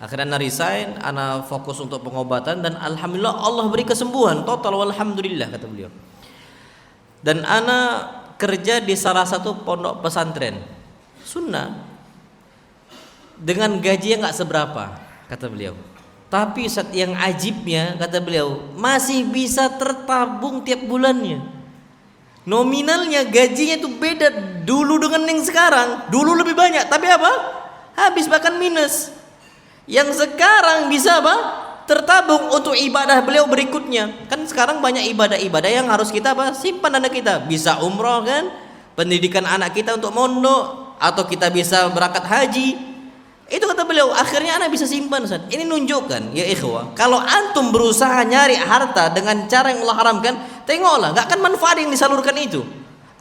Akhirnya ana resign, ana fokus untuk pengobatan, dan alhamdulillah Allah beri kesembuhan total, walhamdulillah kata beliau. Dan ana kerja di salah satu pondok pesantren sunnah dengan gaji yang nggak seberapa kata beliau. Tapi saat yang ajibnya kata beliau, masih bisa tertabung tiap bulannya. Nominalnya gajinya itu beda dulu dengan yang sekarang. Dulu lebih banyak, tapi apa? Habis, bahkan minus. Yang sekarang bisa apa? Tertabung untuk ibadah beliau berikutnya. Kan sekarang banyak ibadah-ibadah yang harus kita apa? Simpan dana kita. Bisa umroh kan? Pendidikan anak kita untuk mondok, atau kita bisa berangkat haji. Itu kata beliau, akhirnya anak bisa simpan Ustaz. Ini nunjukkan ya ikhwah, kalau antum berusaha nyari harta dengan cara yang Allah haramkan, tengoklah, gak akan manfaat yang disalurkan itu,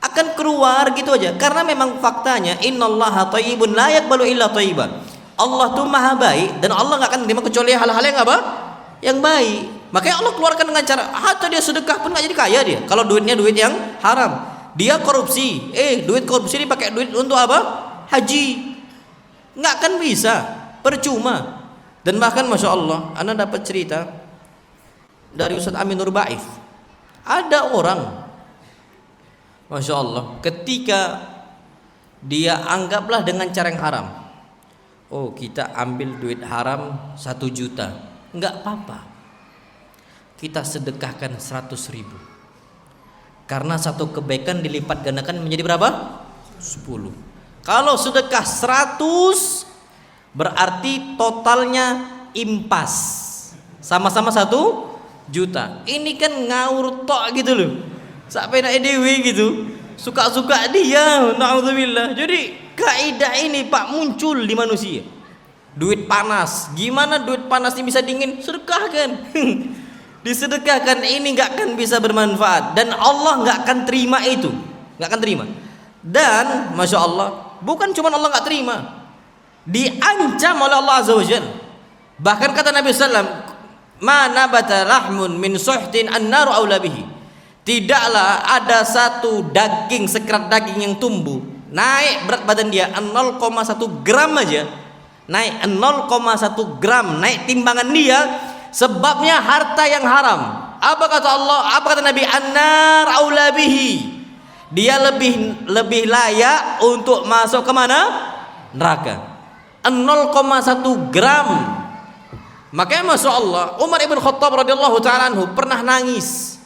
akan keluar gitu aja. Karena memang faktanya, innallaha thayyibun la yaqbalu illa thayyiban. Allah tuh maha baik dan Allah gak akan menerima kecuali hal-hal yang apa? Yang baik. Makanya Allah keluarkan dengan cara, hatta dia sedekah pun gak jadi kaya dia kalau duitnya duit yang haram. Dia korupsi, duit korupsi dipakai duit untuk apa? Haji. Nggak akan bisa, percuma. Dan bahkan masya Allah, ana dapat cerita dari Ustaz Amin Nur Baif. Ada orang, masya Allah, ketika dia anggaplah dengan cara yang haram, oh kita ambil duit haram 1 juta, nggak apa-apa, kita sedekahkan 100.000, karena satu kebaikan dilipat gandakan menjadi berapa? 10. Kalau sedekah 100 berarti totalnya impas, sama-sama 1 juta. Ini kan ngawur tok gitu loh, sampai nak dewi gitu, suka-suka dia, naudzubillah. Jadi kaidah ini Pak muncul di manusia. Duit panas, gimana duit panas ini bisa dingin? Sedekahkan. Disedekahkan, ini nggak akan bisa bermanfaat dan Allah nggak akan terima itu, nggak akan terima. Dan masya Allah, bukan cuma Allah nggak terima, diancam oleh Allah Azza wa Jalla. Bahkan kata Nabi SAW, ma nabata lahmun min suhtin an-naru aula bihi. Tidaklah ada satu daging, sekerat daging yang tumbuh, naik berat badan dia 0,1 gram aja, naik 0,1 gram, naik timbangan dia, sebabnya harta yang haram. Apa kata Allah? Apa kata Nabi? An-nar aula bihi. Dia lebih layak untuk masuk ke mana? Neraka. 0,1 gram. Makanya masya Allah, Umar ibn Khattab radhiyallahu ta'ala anhu pernah nangis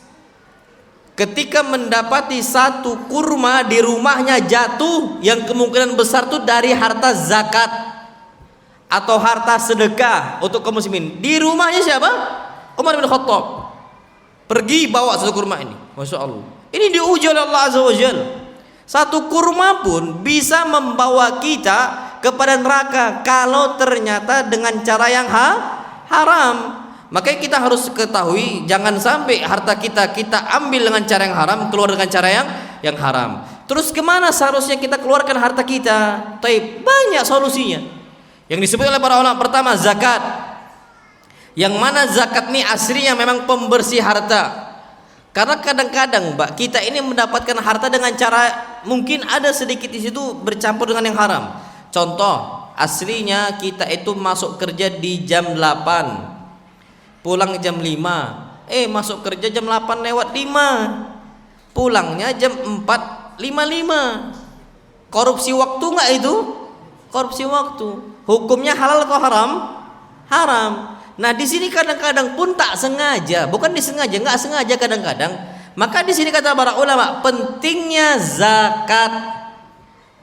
ketika mendapati satu kurma di rumahnya jatuh, yang kemungkinan besar itu dari harta zakat atau harta sedekah untuk kaum muslimin. Di rumahnya siapa? Umar ibn Khattab. Pergi bawa satu kurma ini, masya Allah. Ini diuji oleh Allah Azza wa Jalla. Satu kurma pun bisa membawa kita kepada neraka kalau ternyata dengan cara yang haram. Makanya kita harus ketahui, jangan sampai harta kita ambil dengan cara yang haram, keluar dengan cara yang haram. Terus kemana seharusnya kita keluarkan harta kita? Taib, banyak solusinya. Yang disebut oleh para ulama pertama zakat. Yang mana zakat ini aslinya memang pembersih harta. Karena kadang-kadang Mbak, kita ini mendapatkan harta dengan cara mungkin ada sedikit di situ bercampur dengan yang haram. Contoh, aslinya kita itu masuk kerja di jam 8, pulang jam 5. Masuk kerja jam 8 lewat 5, pulangnya jam 4.55. Korupsi waktu enggak itu? Korupsi waktu. Hukumnya halal atau haram? Haram. Nah, di sini kadang-kadang pun tak sengaja, bukan disengaja, enggak sengaja kadang-kadang. Maka di sini kata para ulama, pentingnya zakat.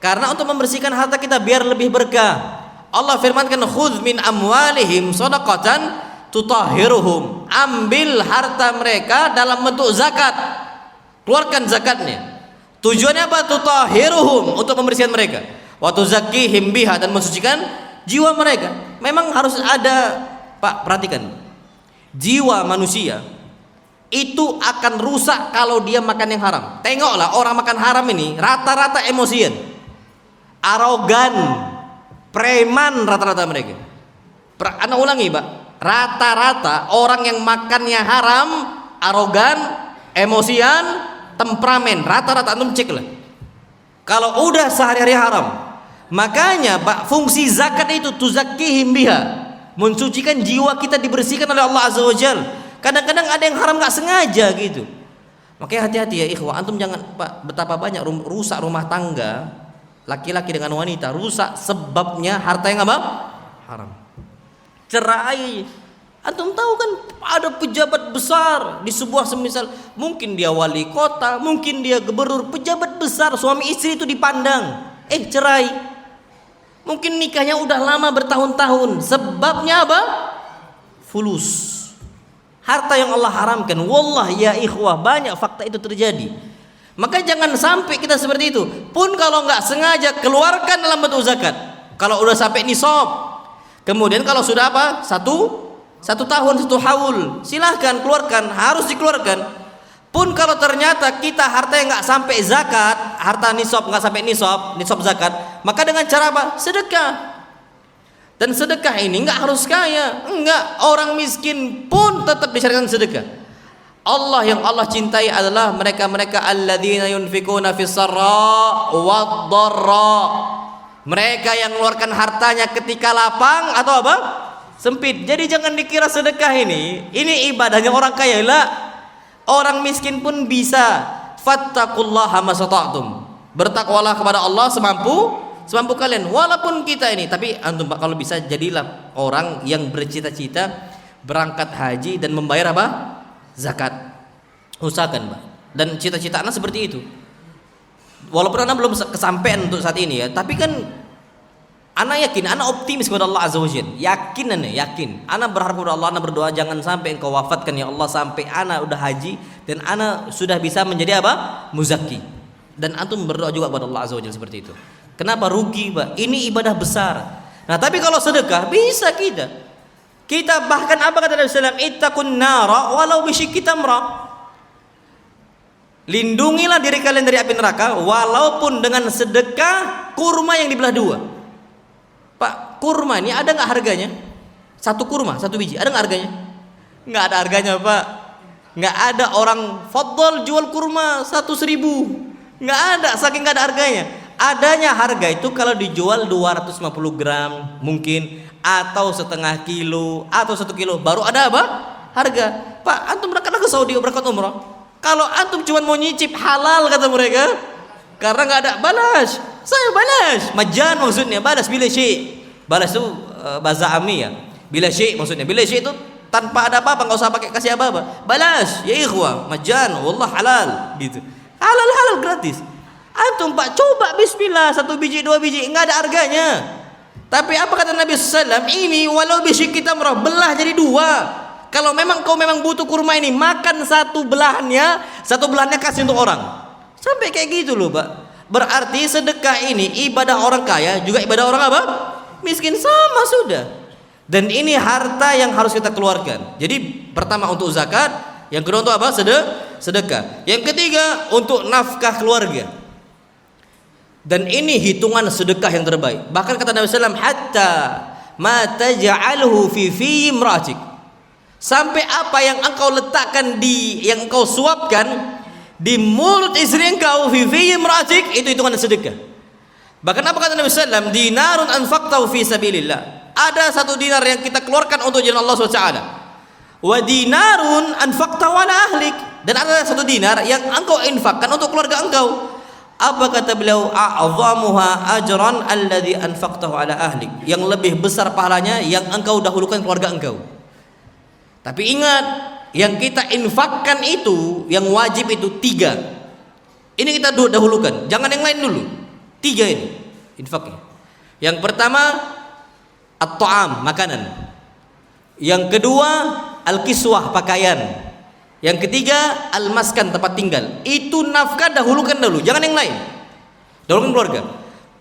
Karena untuk membersihkan harta kita biar lebih berkah. Allah firmankan, "Khudz min amwalihim shadaqatan tutahhiruhum." Ambil harta mereka dalam bentuk zakat. Keluarkan zakatnya. Tujuannya apa? Tutahhiruhum, untuk membersihkan mereka. Wa tuzakkihim biha, dan mensucikan jiwa mereka. Memang harus ada, Pak, perhatikan. Jiwa manusia itu akan rusak kalau dia makan yang haram. Tengoklah orang makan haram ini rata-rata emosian, arogan, preman rata-rata mereka. Anak ulangi, Pak. Rata-rata orang yang makannya haram, arogan, emosian, temperamen. Rata-rata antum cek lah. Kalau udah sehari-hari haram. Makanya, Pak, fungsi zakat itu tuzakkihim biha, mensucikan jiwa kita, dibersihkan oleh Allah Azza wa Jalla. Kadang-kadang ada yang haram nggak sengaja gitu. Makanya hati-hati ya ikhwah, antum jangan, Pak, betapa banyak rusak rumah tangga laki-laki dengan wanita, rusak sebabnya harta yang apa? Haram. Cerai. Antum tahu kan ada pejabat besar di sebuah, semisal mungkin dia wali kota, mungkin dia gubernur, pejabat besar, suami istri itu dipandang, cerai. Mungkin nikahnya udah lama bertahun-tahun, sebabnya apa? Fulus. Harta yang Allah haramkan. Wallah ya ikhwah, banyak fakta itu terjadi. Maka jangan sampai kita seperti itu. Pun kalau nggak sengaja, keluarkan dalam bentuk zakat. Kalau udah sampai nisab, kemudian kalau sudah apa? Satu tahun, 1 haul, silahkan keluarkan, harus dikeluarkan. Pun kalau ternyata kita harta yang nggak sampai zakat, harta nisab nggak sampai nisab zakat, maka dengan cara apa? Sedekah. Dan sedekah ini nggak harus kaya, enggak, orang miskin pun tetap disyariatkan sedekah. Yang Allah cintai adalah mereka-mereka alladzina yunfikuna fis sarra wad dharra. Mereka yang mengeluarkan hartanya ketika lapang atau apa? Sempit. Jadi jangan dikira sedekah ini ibadahnya orang kaya lah. Orang miskin pun bisa. Fattaqullaha masata'tum. Bertakwalah kepada Allah semampu kalian. Walaupun kita ini, tapi antum Pak, kalau bisa jadilah orang yang bercita-cita berangkat haji dan membayar apa? Zakat. Usahakan, Pak. Dan cita-cita anak seperti itu. Walaupun anak belum kesampaian untuk saat ini ya, tapi kan anak yakin, anak optimis kepada Allah Azza wa Jalla. Yakin. Anak berharap kepada Allah, anak berdoa jangan sampai engkau wafatkan ya Allah sampai anak udah haji dan anak sudah bisa menjadi apa? Muzakki. Dan antum berdoa juga kepada Allah Azza wa Jalla seperti itu. Kenapa rugi, Pak? Ini ibadah besar. Nah, tapi kalau sedekah bisa kita bahkan apa kata Nabi sallallahu alaihi wasallam? Ittaqun nara walau bisyikki tamrah. Lindungilah diri kalian dari api neraka walaupun dengan sedekah kurma yang dibelah dua. Pak, kurma ini ada nggak harganya? Satu kurma, satu biji, ada nggak harganya? Nggak ada harganya, Pak. Nggak ada orang fadl jual kurma 100.000. Nggak ada, saking nggak ada harganya. Adanya harga itu kalau dijual 250 gram mungkin, atau setengah kilo, atau 1 kilo, baru ada apa? Harga. Pak, antum berangkat ke Saudi berangkat umrah. Kalau antum cuma mau nyicip halal kata mereka, karena nggak ada balas. Saya balas, majan maksudnya balas bila syai. Balas itu bahasa Ami ya. Bila syai maksudnya. Bila syai itu tanpa ada apa-apa, nggak usah pakai kasih apa-apa. Balas, ya ikhwah, majan, wallah halal gitu. Halal gratis. Antum Pak coba bismillah 1 biji 2 biji nggak ada harganya. Tapi apa kata Nabi SAW? Ini walau bisyikki tamrah, belah jadi 2. Kalau memang kau butuh kurma ini, makan satu belahannya kasih untuk orang. Sampai kayak gitu loh, Pak. Berarti sedekah ini ibadah orang kaya juga ibadah orang apa? Miskin, sama sudah. Dan ini harta yang harus kita keluarkan. Jadi pertama untuk zakat, yang kedua untuk apa? Sedekah. Yang ketiga untuk nafkah keluarga. Dan ini hitungan sedekah yang terbaik. Bahkan kata Nabi SAW, hatta ma taj'alhu fi imra'atik. Sampai apa yang engkau letakkan yang engkau suapkan di mulut istri engkau fi imra'atik, itu hitungan sedekah. Bahkan apa kata Nabi sallallahu alaihi wasallam, dinarun anfaqtahu fi sabilillah. Ada 1 dinar yang kita keluarkan untuk jalan Allah Subhanahu wa taala. Wa dinarun anfaqtahu ala ahlik, dan ada 1 dinar yang engkau infakkan untuk keluarga engkau. Apa kata beliau? A'zamuha ajran alladhi anfaqtahu ala ahlik. Yang lebih besar pahalanya yang engkau dahulukan keluarga engkau. Tapi ingat, yang kita infakkan itu, yang wajib itu 3. Ini kita dahulukan, jangan yang lain dulu. 3 ini infaknya. Yang pertama at-ta'am, makanan. Yang kedua al-kiswah, pakaian. Yang ketiga al-maskan, tempat tinggal. Itu nafkah dahulukan dulu, jangan yang lain. Dahulukan keluarga.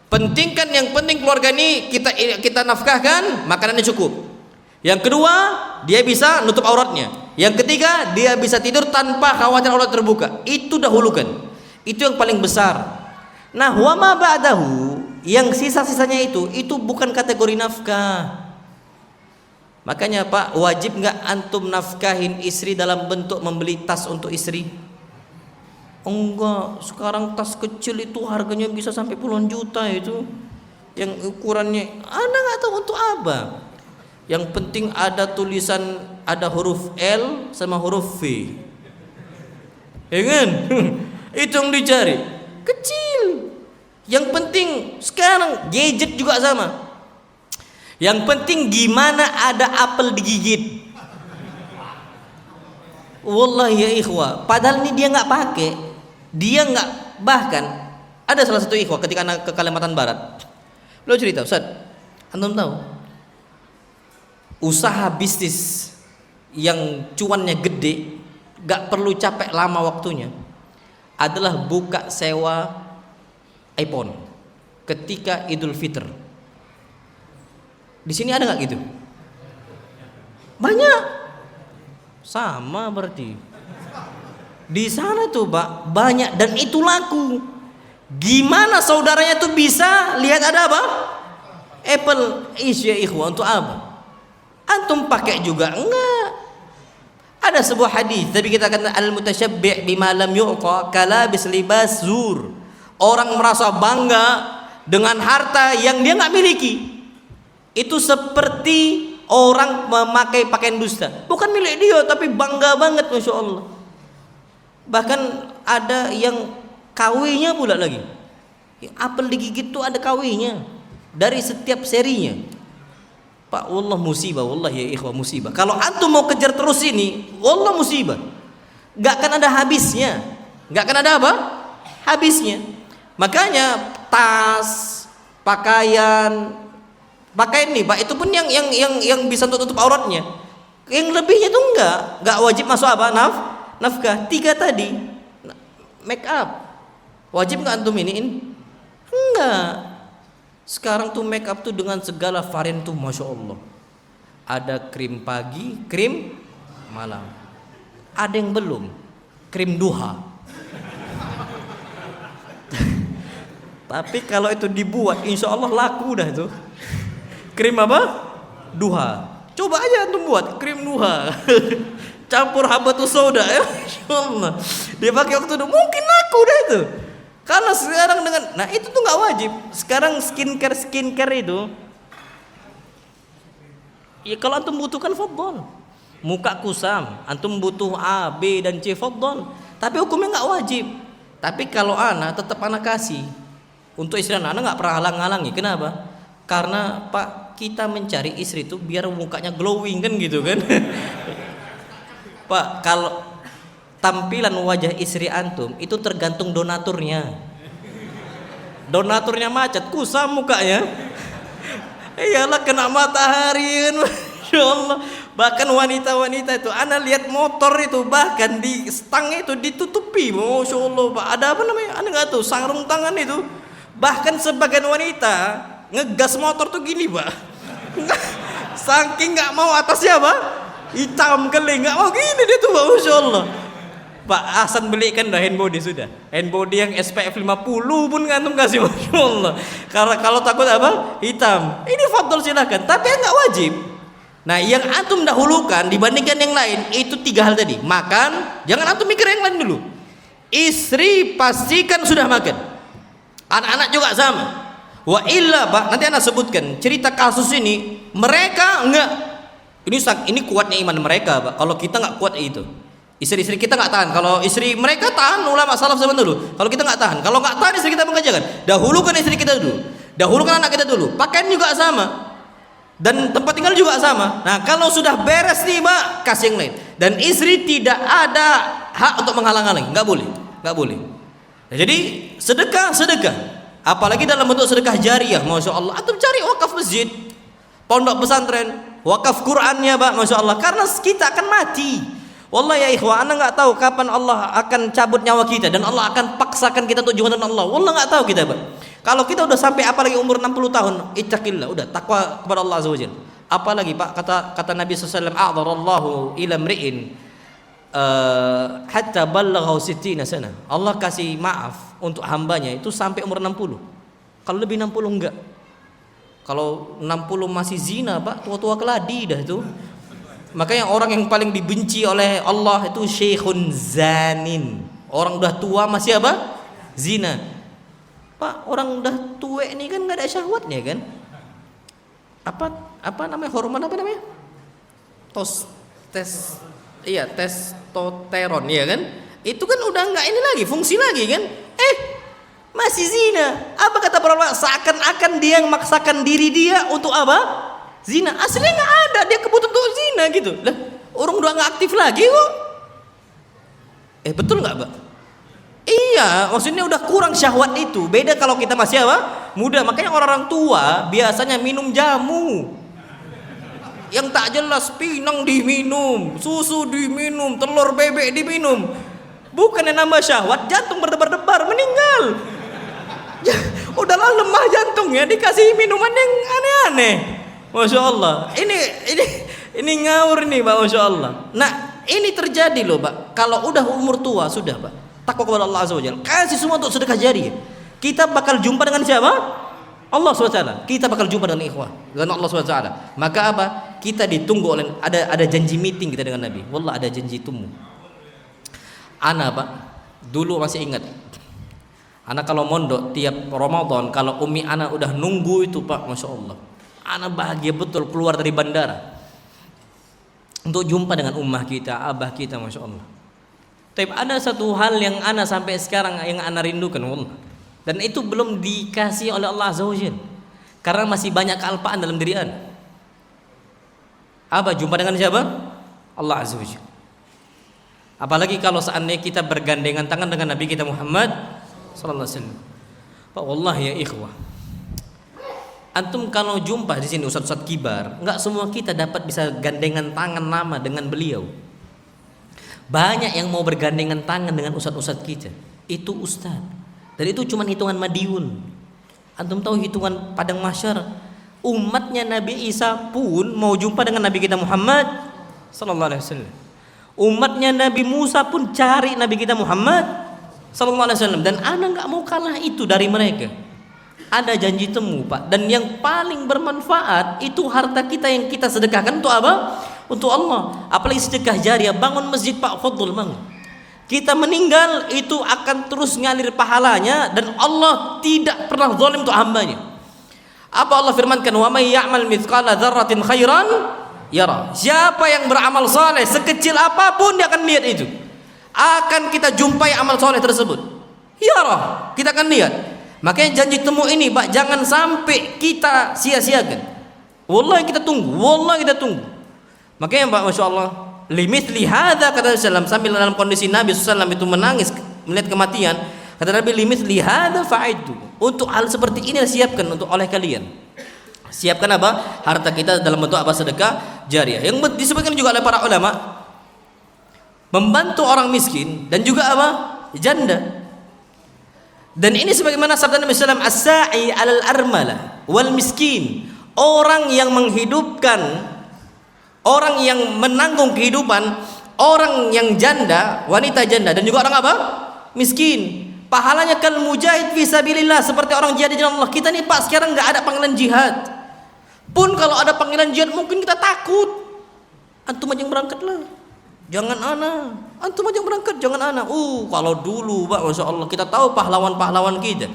Pentingkan yang penting keluarga ini kita nafkahkan, makanannya cukup. Yang kedua, dia bisa nutup auratnya. Yang ketiga, dia bisa tidur tanpa khawatir aurat terbuka. Itu dahulukan. Itu yang paling besar. Nah, wa ma ba'dahu, yang sisa-sisanya itu bukan kategori nafkah. Makanya Pak, wajib nggak antum nafkahin istri dalam bentuk membeli tas untuk istri? Enggak, sekarang tas kecil itu harganya bisa sampai puluhan juta itu. Yang ukurannya Anda nggak tahu untuk apa. Yang penting ada tulisan, ada huruf L sama huruf V. Ya kan? Itu yang dicari. Kecil. Yang penting sekarang gadget juga sama. Yang penting gimana ada apel digigit. Wallahi ya ikhwah, padahal ini dia nggak pakai, dia nggak, bahkan ada salah satu ikhwah ketika anak ke Kalimantan Barat, lo cerita, Ustaz, antum tahu usaha bisnis yang cuannya gede, nggak perlu capek lama waktunya, adalah buka sewa iPhone ketika Idul Fitr. Di sini ada nggak gitu? Banyak. Sama berarti. Di sana tuh Pak banyak, dan itu laku. Gimana saudaranya tuh bisa lihat ada apa? Apple. Ya ikhwan, untuk apa? Antum pakai juga enggak? Ada sebuah hadis, tapi kita kata al-mutasyabbi' bima lam yu'ta kalabis libas zur. Orang merasa bangga dengan harta yang dia nggak miliki. Itu seperti orang memakai pakaian dusta, bukan milik dia tapi bangga banget, masya Allah. Bahkan ada yang KW-nya pula lagi. Apel digigit tuh ada KW-nya dari setiap serinya. Pak, wallah musibah, wallah ya ikhwah musibah. Kalau antum mau kejar terus ini, wallah musibah. Gak akan ada habisnya. Gak akan ada apa? Habisnya. Makanya tas, pakaian nih Pak, itu pun yang bisa tutup auratnya. Yang lebihnya itu enggak wajib masuk apa? Nafkah. 3 tadi. Make up. Wajib enggak antum iniin? Enggak. Sekarang tuh make up tuh dengan segala varian tuh, masya Allah. Ada krim pagi, krim malam. Ada yang belum, krim duha. Tapi kalau itu dibuat, insya Allah laku dah tuh. Krim apa? Duha. Coba aja antum buat krim duha. Campur habatus sauda, ya Allah. Dia pakai waktu itu mungkin laku dah itu. Karena sekarang nah itu tuh nggak wajib. Sekarang skincare itu, ya kalau antum butuhkan fadhol. Muka kusam, antum butuh A, B dan C, fadhol. Tapi hukumnya nggak wajib. Tapi kalau anak tetap anak kasih. Untuk istri anak nggak pernah halang-halangi. Kenapa? Karena Pak, kita mencari istri itu biar mukanya glowing kan gitu kan. Pak, kalau tampilan wajah istri antum itu tergantung donaturnya. Donaturnya macet, kusam mukanya. Iyalah kena matahari kan. Masya Allah. Bahkan wanita-wanita itu, ana lihat motor itu bahkan di stang itu ditutupi. Masya Allah Pak, ada apa namanya? Ana nggak tahu, sarung tangan itu. Bahkan sebagian wanita ngegas motor tuh gini Pak. Saking nggak mau atasnya Pak, hitam keling, nggak mau gini dia tuh Pak, masya Allah. Pak Hasan belikan dah handbody sudah. Handbody yang SPF 50 pun antum kasih, Masya Allah. Karena kalau takut apa? Hitam. Ini fadl silakan, tapi enggak wajib. Nah, yang antum dahulukan dibandingkan yang lain itu 3 hal tadi. Makan, jangan antum mikir yang lain dulu. Istri pastikan sudah makan. Anak-anak juga sama. Wa illa, Pak, nanti anak sebutkan cerita kasus ini, mereka enggak. Ini kuatnya iman mereka, Pak. Kalau kita enggak kuat itu. Istri-istri kita enggak tahan. Kalau istri mereka tahan, ulama salaf zaman dulu. Kalau kita enggak tahan. Kalau enggak tahan, istri kita mengajarkan. Dahulukan istri kita dulu. Dahulukan anak kita dulu. Pakaian juga sama. Dan tempat tinggal juga sama. Nah, kalau sudah beres nih, Pak, kasih yang lain. Dan istri tidak ada hak untuk menghalang-halangi. Enggak boleh. Enggak boleh. Nah, jadi sedekah. Apalagi dalam bentuk sedekah jariah, Masya Allah. Antum cari wakaf masjid, pondok pesantren, wakaf Qur'annya, Pak, Masya Allah. Karena kita akan mati. Wallah ya ikhwah, anda nggak tahu kapan Allah akan cabut nyawa kita dan Allah akan paksakan kita untuk jumpa dengan Allah. Wallah nggak tahu kita, Pak. Kalau kita udah sampai apalagi umur 60 tahun, ittaqillah, udah takwa kepada Allah Azza wajalla. Apalagi, Pak, kata Nabi SAW, a'dzarallahu ila mri'in hatta ballagha 60 sana. Allah kasih maaf untuk hambanya itu sampai umur 60. Kalau lebih 60 enggak. Kalau 60 masih zina, Pak, tua-tua keladi dah itu. Makanya orang yang paling dibenci oleh Allah itu syekhun zanin. Orang udah tua masih apa? Zina. Pak, orang udah tua ini kan enggak ada syahwatnya kan? Apa namanya? Hormon apa namanya? Testosteron, ya kan? Itu kan udah enggak ini lagi, fungsi lagi kan? Masih zina. Apa kata para ulama? Seakan-akan dia yang memaksakan diri dia untuk apa? Zina. Aslinya nggak ada, dia kebutuhan untuk zina gitu. Lah, orang udah nggak aktif lagi kok. Betul nggak, Pak? Iya, maksudnya udah kurang syahwat itu. Beda kalau kita masih apa? Muda. Makanya orang-orang tua biasanya minum jamu. Yang tak jelas, pinang diminum, susu diminum, telur bebek diminum. Bukannya nambah syahwat, jantung berdebar-debar, meninggal. Udahlah lemah jantungnya, dikasih minuman yang aneh-aneh. Masya Allah, ini ngawur nih, Pak, Masya Allah. Nah, ini terjadi loh, Pak. Kalau udah umur tua sudah, Pak, takwa kepada Allah Azza wa Jalla, kasih semua untuk sedekah jariah. Kita bakal jumpa dengan siapa? Allah SWT. Kita bakal jumpa dengan ikhwah, dengan Allah SWT. Maka apa? Kita ditunggu oleh ada janji meeting kita dengan Nabi. Wallah ada janji temu. Ana, Pak, dulu masih ingat. Ana kalau mondok tiap Ramadan, kalau umi ana udah nunggu itu, Pak, Masya Allah. Ana bahagia betul keluar dari bandara untuk jumpa dengan ummah kita, abah kita, Masya Allah. Tapi ada satu hal yang ana sampai sekarang yang ana rindukan, wallah. Dan itu belum dikasih oleh Allah Azza wa Jalla. Karena masih banyak kealpaan dalam diri ana. Apa? Jumpa dengan siapa? Allah Azza wa Jalla. Apalagi kalau seandainya kita bergandengan tangan dengan Nabi kita Muhammad sallallahu alaihi wasallam. Pak, wallahi ya ikhwah, antum kalau jumpa di sini ustaz-ustaz kibar, enggak semua kita dapat bisa gandengan tangan lama dengan beliau. Banyak yang mau bergandengan tangan dengan ustaz-ustaz kita. Itu ustaz. Dan itu cuma hitungan Madiun. Antum tahu hitungan padang mahsyar, umatnya Nabi Isa pun mau jumpa dengan Nabi kita Muhammad sallallahu alaihi wasallam. Umatnya Nabi Musa pun cari Nabi kita Muhammad sallallahu alaihi wasallam, dan ana enggak mau kalah itu dari mereka. Ada janji temu, Pak, dan yang paling bermanfaat itu harta kita yang kita sedekahkan untuk apa? Untuk Allah. Apalagi sedekah jariah, bangun masjid, Pak, fadl bangun. Kita meninggal itu akan terus ngalir pahalanya dan Allah tidak pernah zalim untuk hambanya. Apa Allah firmankan? Wa may ya'mal mithqala dzarratin khairan yara. Siapa yang beramal saleh sekecil apapun dia akan lihat itu. Akan kita jumpai amal soleh tersebut. Yara, kita akan lihat. Makanya janji temu ini, Pak, jangan sampai kita sia-siakan. Wallahi kita tunggu, wallahi kita tunggu. Makanya, Pak, Masya Allah, limithli hadza, kata Rasulullah sambil dalam kondisi Nabi SAW itu menangis melihat kematian. Kata Nabi, limithli hadza fa'iddu. Untuk hal seperti ini siapkan untuk oleh kalian. Siapkan apa? Harta kita dalam bentuk apa? Sedekah jariah. Yang disebutkan juga oleh para ulama, membantu orang miskin dan juga apa? Janda. Dan ini sebagaimana sabda Nabi SAW, as-sa'i 'alal armala wal miskin. Orang yang menghidupkan, orang yang menanggung kehidupan orang yang janda, wanita janda, dan juga orang apa? Miskin. Pahalanya kal mujahid fisabilillah, seperti orang jihad di jalan Allah. Kita nih Pak sekarang nggak ada panggilan jihad. Pun kalau ada panggilan jihad mungkin kita takut. Antum aja yang berangkatlah. Jangan ana. Antum aja yang berangkat, jangan ana. Kalau dulu Pak, Masya Allah, kita tahu pahlawan-pahlawan kita.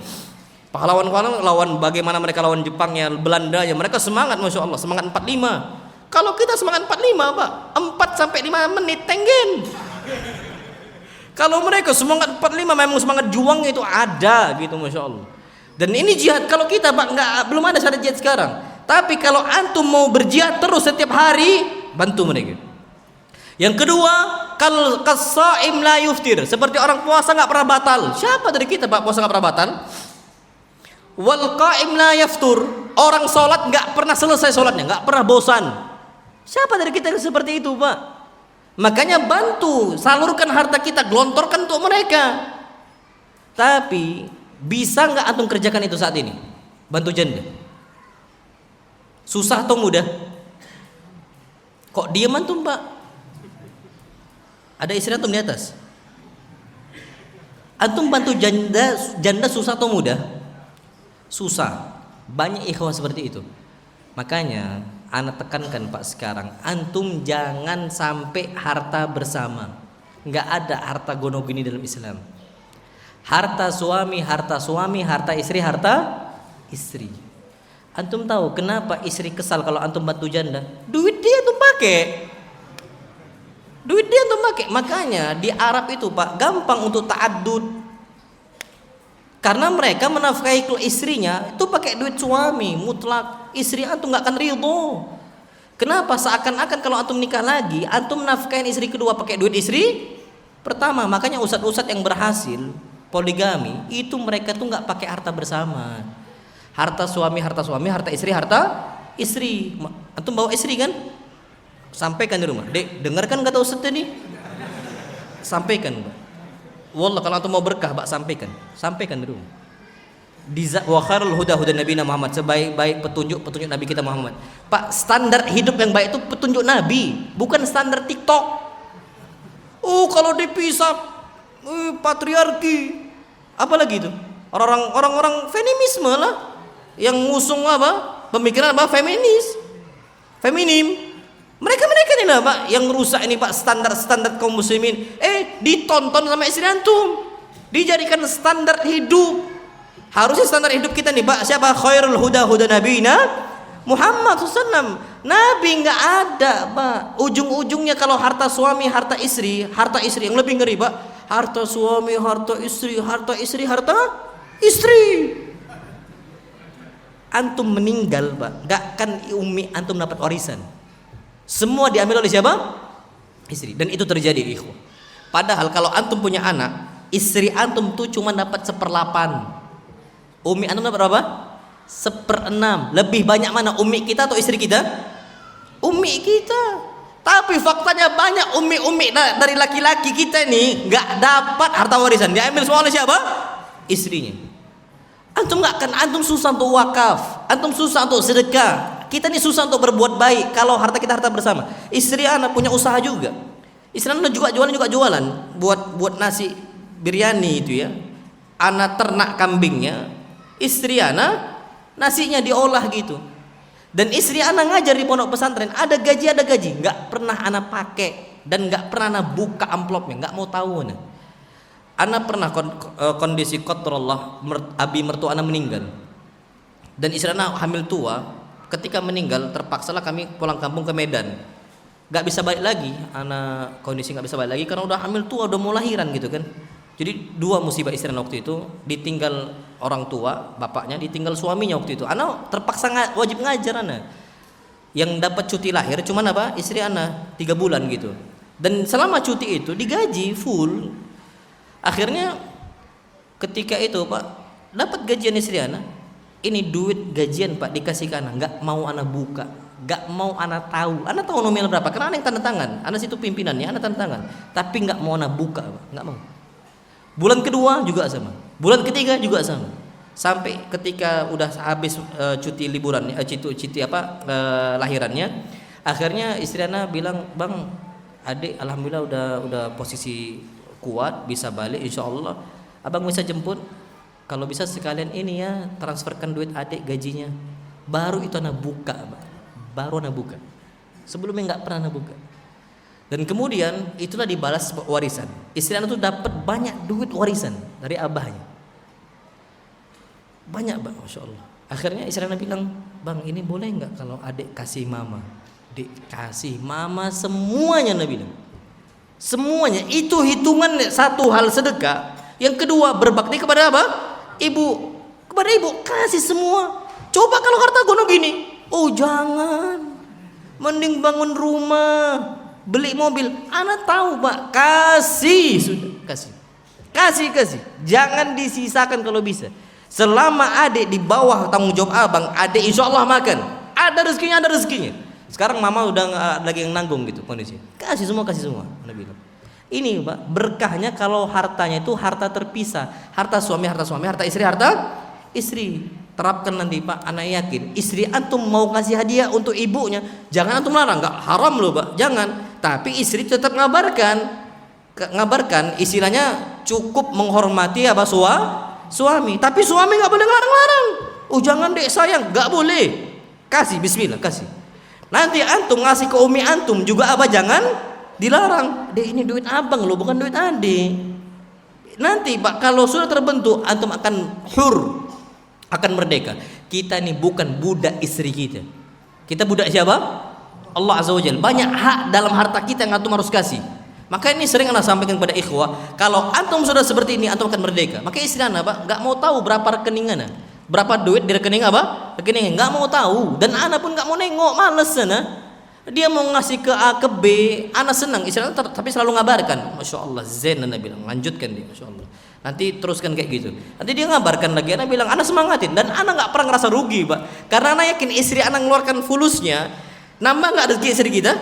Pahlawan-pahlawan lawan bagaimana mereka lawan Jepang ya, Belanda ya, mereka semangat Masya Allah, semangat 45. Kalau kita semangat 45 Pak, 4 sampai 5 menit tenggen. Kalau mereka semangat 45 memang semangat juangnya itu ada gitu Masya Allah. Dan ini jihad. Kalau kita Pak belum ada syarat jihad sekarang. Tapi kalau antum mau berjihad terus setiap hari, bantu mereka. Yang kedua, kal qasaim la yuftir, seperti orang puasa nggak pernah batal. Siapa dari kita Pak puasa nggak pernah batal? Wal qaim la yaftur, orang sholat nggak pernah selesai sholatnya, nggak pernah bosan. Siapa dari kita yang seperti itu Pak? Makanya bantu, salurkan harta kita, gelontorkan untuk mereka. Tapi bisa nggak antum kerjakan itu saat ini? Bantu janda. Susah atau mudah? Kok diam antum Pak? Ada istri antum di atas. Antum bantu janda susah atau mudah? Susah. Banyak ikhwah seperti itu. Makanya anak tekankan Pak sekarang, antum jangan sampai harta bersama. Nggak ada harta gono gini dalam Islam. Harta suami, harta istri. Antum tahu kenapa istri kesal kalau antum bantu janda? Duit dia antum pakai. Makanya di Arab itu Pak gampang untuk ta'addud. Karena mereka menafkahi istrinya itu pakai duit suami mutlak. Istri antum nggak akan ridho. Kenapa? Seakan-akan kalau antum nikah lagi, antum nafkahin istri kedua pakai duit istri pertama. Makanya ustadz-ustadz yang berhasil poligami itu mereka tuh nggak pakai harta bersama. Harta suami, harta istri. Antum bawa istri kan? Sampaikan di rumah. Dek, dengarkan kata ustadz tadi? Sampaikan. Wallah kalau antum mau berkah, Pak, sampaikan di rumah. Wa khairul huda Nabi Muhammad, sebaik-baik petunjuk Nabi kita Muhammad. Pak, standar hidup yang baik itu petunjuk Nabi, bukan standar TikTok. Kalau dipisah patriarki, apalagi itu? Orang-orang feminisme lah yang ngusung apa? Pemikiran apa? Feminim. Mereka ini lah Pak yang rusak ini Pak standar kaum muslimin. Ditonton sama istri antum, dijadikan standar hidup. Harusnya standar hidup kita nih Pak siapa? Khairul huda nabiyina Muhammad SAW. Nabi nggak ada Pak. Ujung-ujungnya kalau harta suami, harta istri yang lebih ngeri Pak. Harta suami, harta istri. Antum meninggal Pak, nggak akan umi antum dapat warisan. Semua diambil oleh siapa? Istri. Dan itu terjadi ikhwah. Padahal kalau antum punya anak, istri antum tuh cuma dapat 1/8. Umi antum dapat berapa? 1/6. Lebih banyak mana umi kita atau istri kita? Umi kita. Tapi faktanya banyak umi dari laki-laki kita nih nggak dapat harta warisan. Diambil semua oleh siapa? Istrinya. Antum susah untuk wakaf, antum susah untuk sedekah. Kita ini susah untuk berbuat baik kalau harta kita harta bersama. Istri anak punya usaha juga. Istri anak juga jualan buat nasi biryani itu ya. Anak ternak kambingnya, istri anak nasinya diolah gitu. Dan istri anak ngajar di pondok pesantren, ada gaji, nggak pernah anak pakai dan nggak pernah anak buka amplopnya, nggak mau tahu anak. Anak pernah kondisi qadarullah abi mertua anak meninggal. Dan istri anak hamil tua. Ketika meninggal terpaksalah kami pulang kampung ke Medan. Gak bisa balik lagi, anak kondisi gak bisa balik lagi karena udah hamil tua, udah mau lahiran gitu kan. Jadi 2 musibah istri anak waktu itu, ditinggal orang tua, bapaknya, ditinggal suaminya waktu itu. Anak terpaksa wajib ngajar anak. Yang dapat cuti lahir cuman apa? Istri anak 3 bulan gitu. Dan selama cuti itu digaji full. Akhirnya ketika itu Pak dapat gajian istri anak. Ini duit gajian Pak dikasih ke anak, nggak mau anak buka, nggak mau anak tahu. Anak tahu nominal berapa? Karena anak yang tanda tangan, anak situ pimpinannya, anak tanda tangan. Tapi nggak mau anak buka, Pak. Nggak mau. Bulan kedua juga sama, bulan ketiga juga sama. Sampai ketika udah habis cuti liburan, cuti lahirannya, akhirnya istri anak bilang, Bang, adik alhamdulillah udah posisi kuat, bisa balik insya Allah, abang bisa jemput. Kalau bisa sekalian ini ya, transferkan duit adik gajinya. Baru itu anak buka, baru anak buka. Sebelumnya nggak pernah anak buka. Dan kemudian itulah dibalas warisan. Istri anak tuh dapat banyak duit warisan dari abahnya. Banyak bang, masya Allah. Akhirnya istri anak bilang, bang ini boleh nggak kalau adik kasih mama? Adik kasih mama semuanya, Nabi bilang. Semuanya. Itu hitungan satu hal sedekah. Yang kedua berbakti kepada apa? Ibu. Kepada ibu kasih semua. Coba kalau harta gono gini, oh jangan. Mending bangun rumah, beli mobil. Anak tahu pak, kasih sudah, kasih. Jangan disisakan kalau bisa. Selama adik di bawah tanggung jawab abang, adik insya Allah makan. Ada rezekinya. Sekarang mama udah nggak lagi yang nanggung gitu kondisi. Kasih semua. Anda bilang. Ini pak, berkahnya kalau hartanya itu harta terpisah. Harta suami, harta istri. Terapkan nanti pak, anak yakin istri antum mau ngasih hadiah untuk ibunya, jangan antum larang, nggak haram loh pak, jangan. Tapi istri tetap ngabarkan istilahnya cukup menghormati apa suami, tapi suami nggak boleh ngelarang-larang. Oh jangan dek sayang, nggak boleh. Kasih bismillah, kasih. Nanti antum ngasih ke umi antum juga apa jangan dilarang. Dek ini duit abang loh, bukan duit adik. Nanti pak kalau sudah terbentuk antum akan akan merdeka. Kita ini bukan budak istri kita. Kita budak siapa? Allah Azza wa Jalla. Banyak hak dalam harta kita yang antum harus kasih. Maka ini sering anak sampaikan kepada ikhwah, kalau antum sudah seperti ini antum akan merdeka. Maka istri anak pak nggak mau tahu berapa rekeningan, berapa duit di rekening apa? Rekening nggak mau tahu, dan anak pun nggak mau nengok, males sana. Dia mau ngasih ke A ke B, anak senang, istri anak tapi selalu ngabarkan. Masya Allah, zen anak bilang, lanjutkan dia, Masya Allah. Nanti teruskan kayak gitu. Nanti dia ngabarkan lagi, anak bilang, anak semangatin, dan anak nggak pernah ngerasa rugi pak, karena anak yakin istri anak ngeluarkan fulusnya, nambah nggak rezeki istri kita,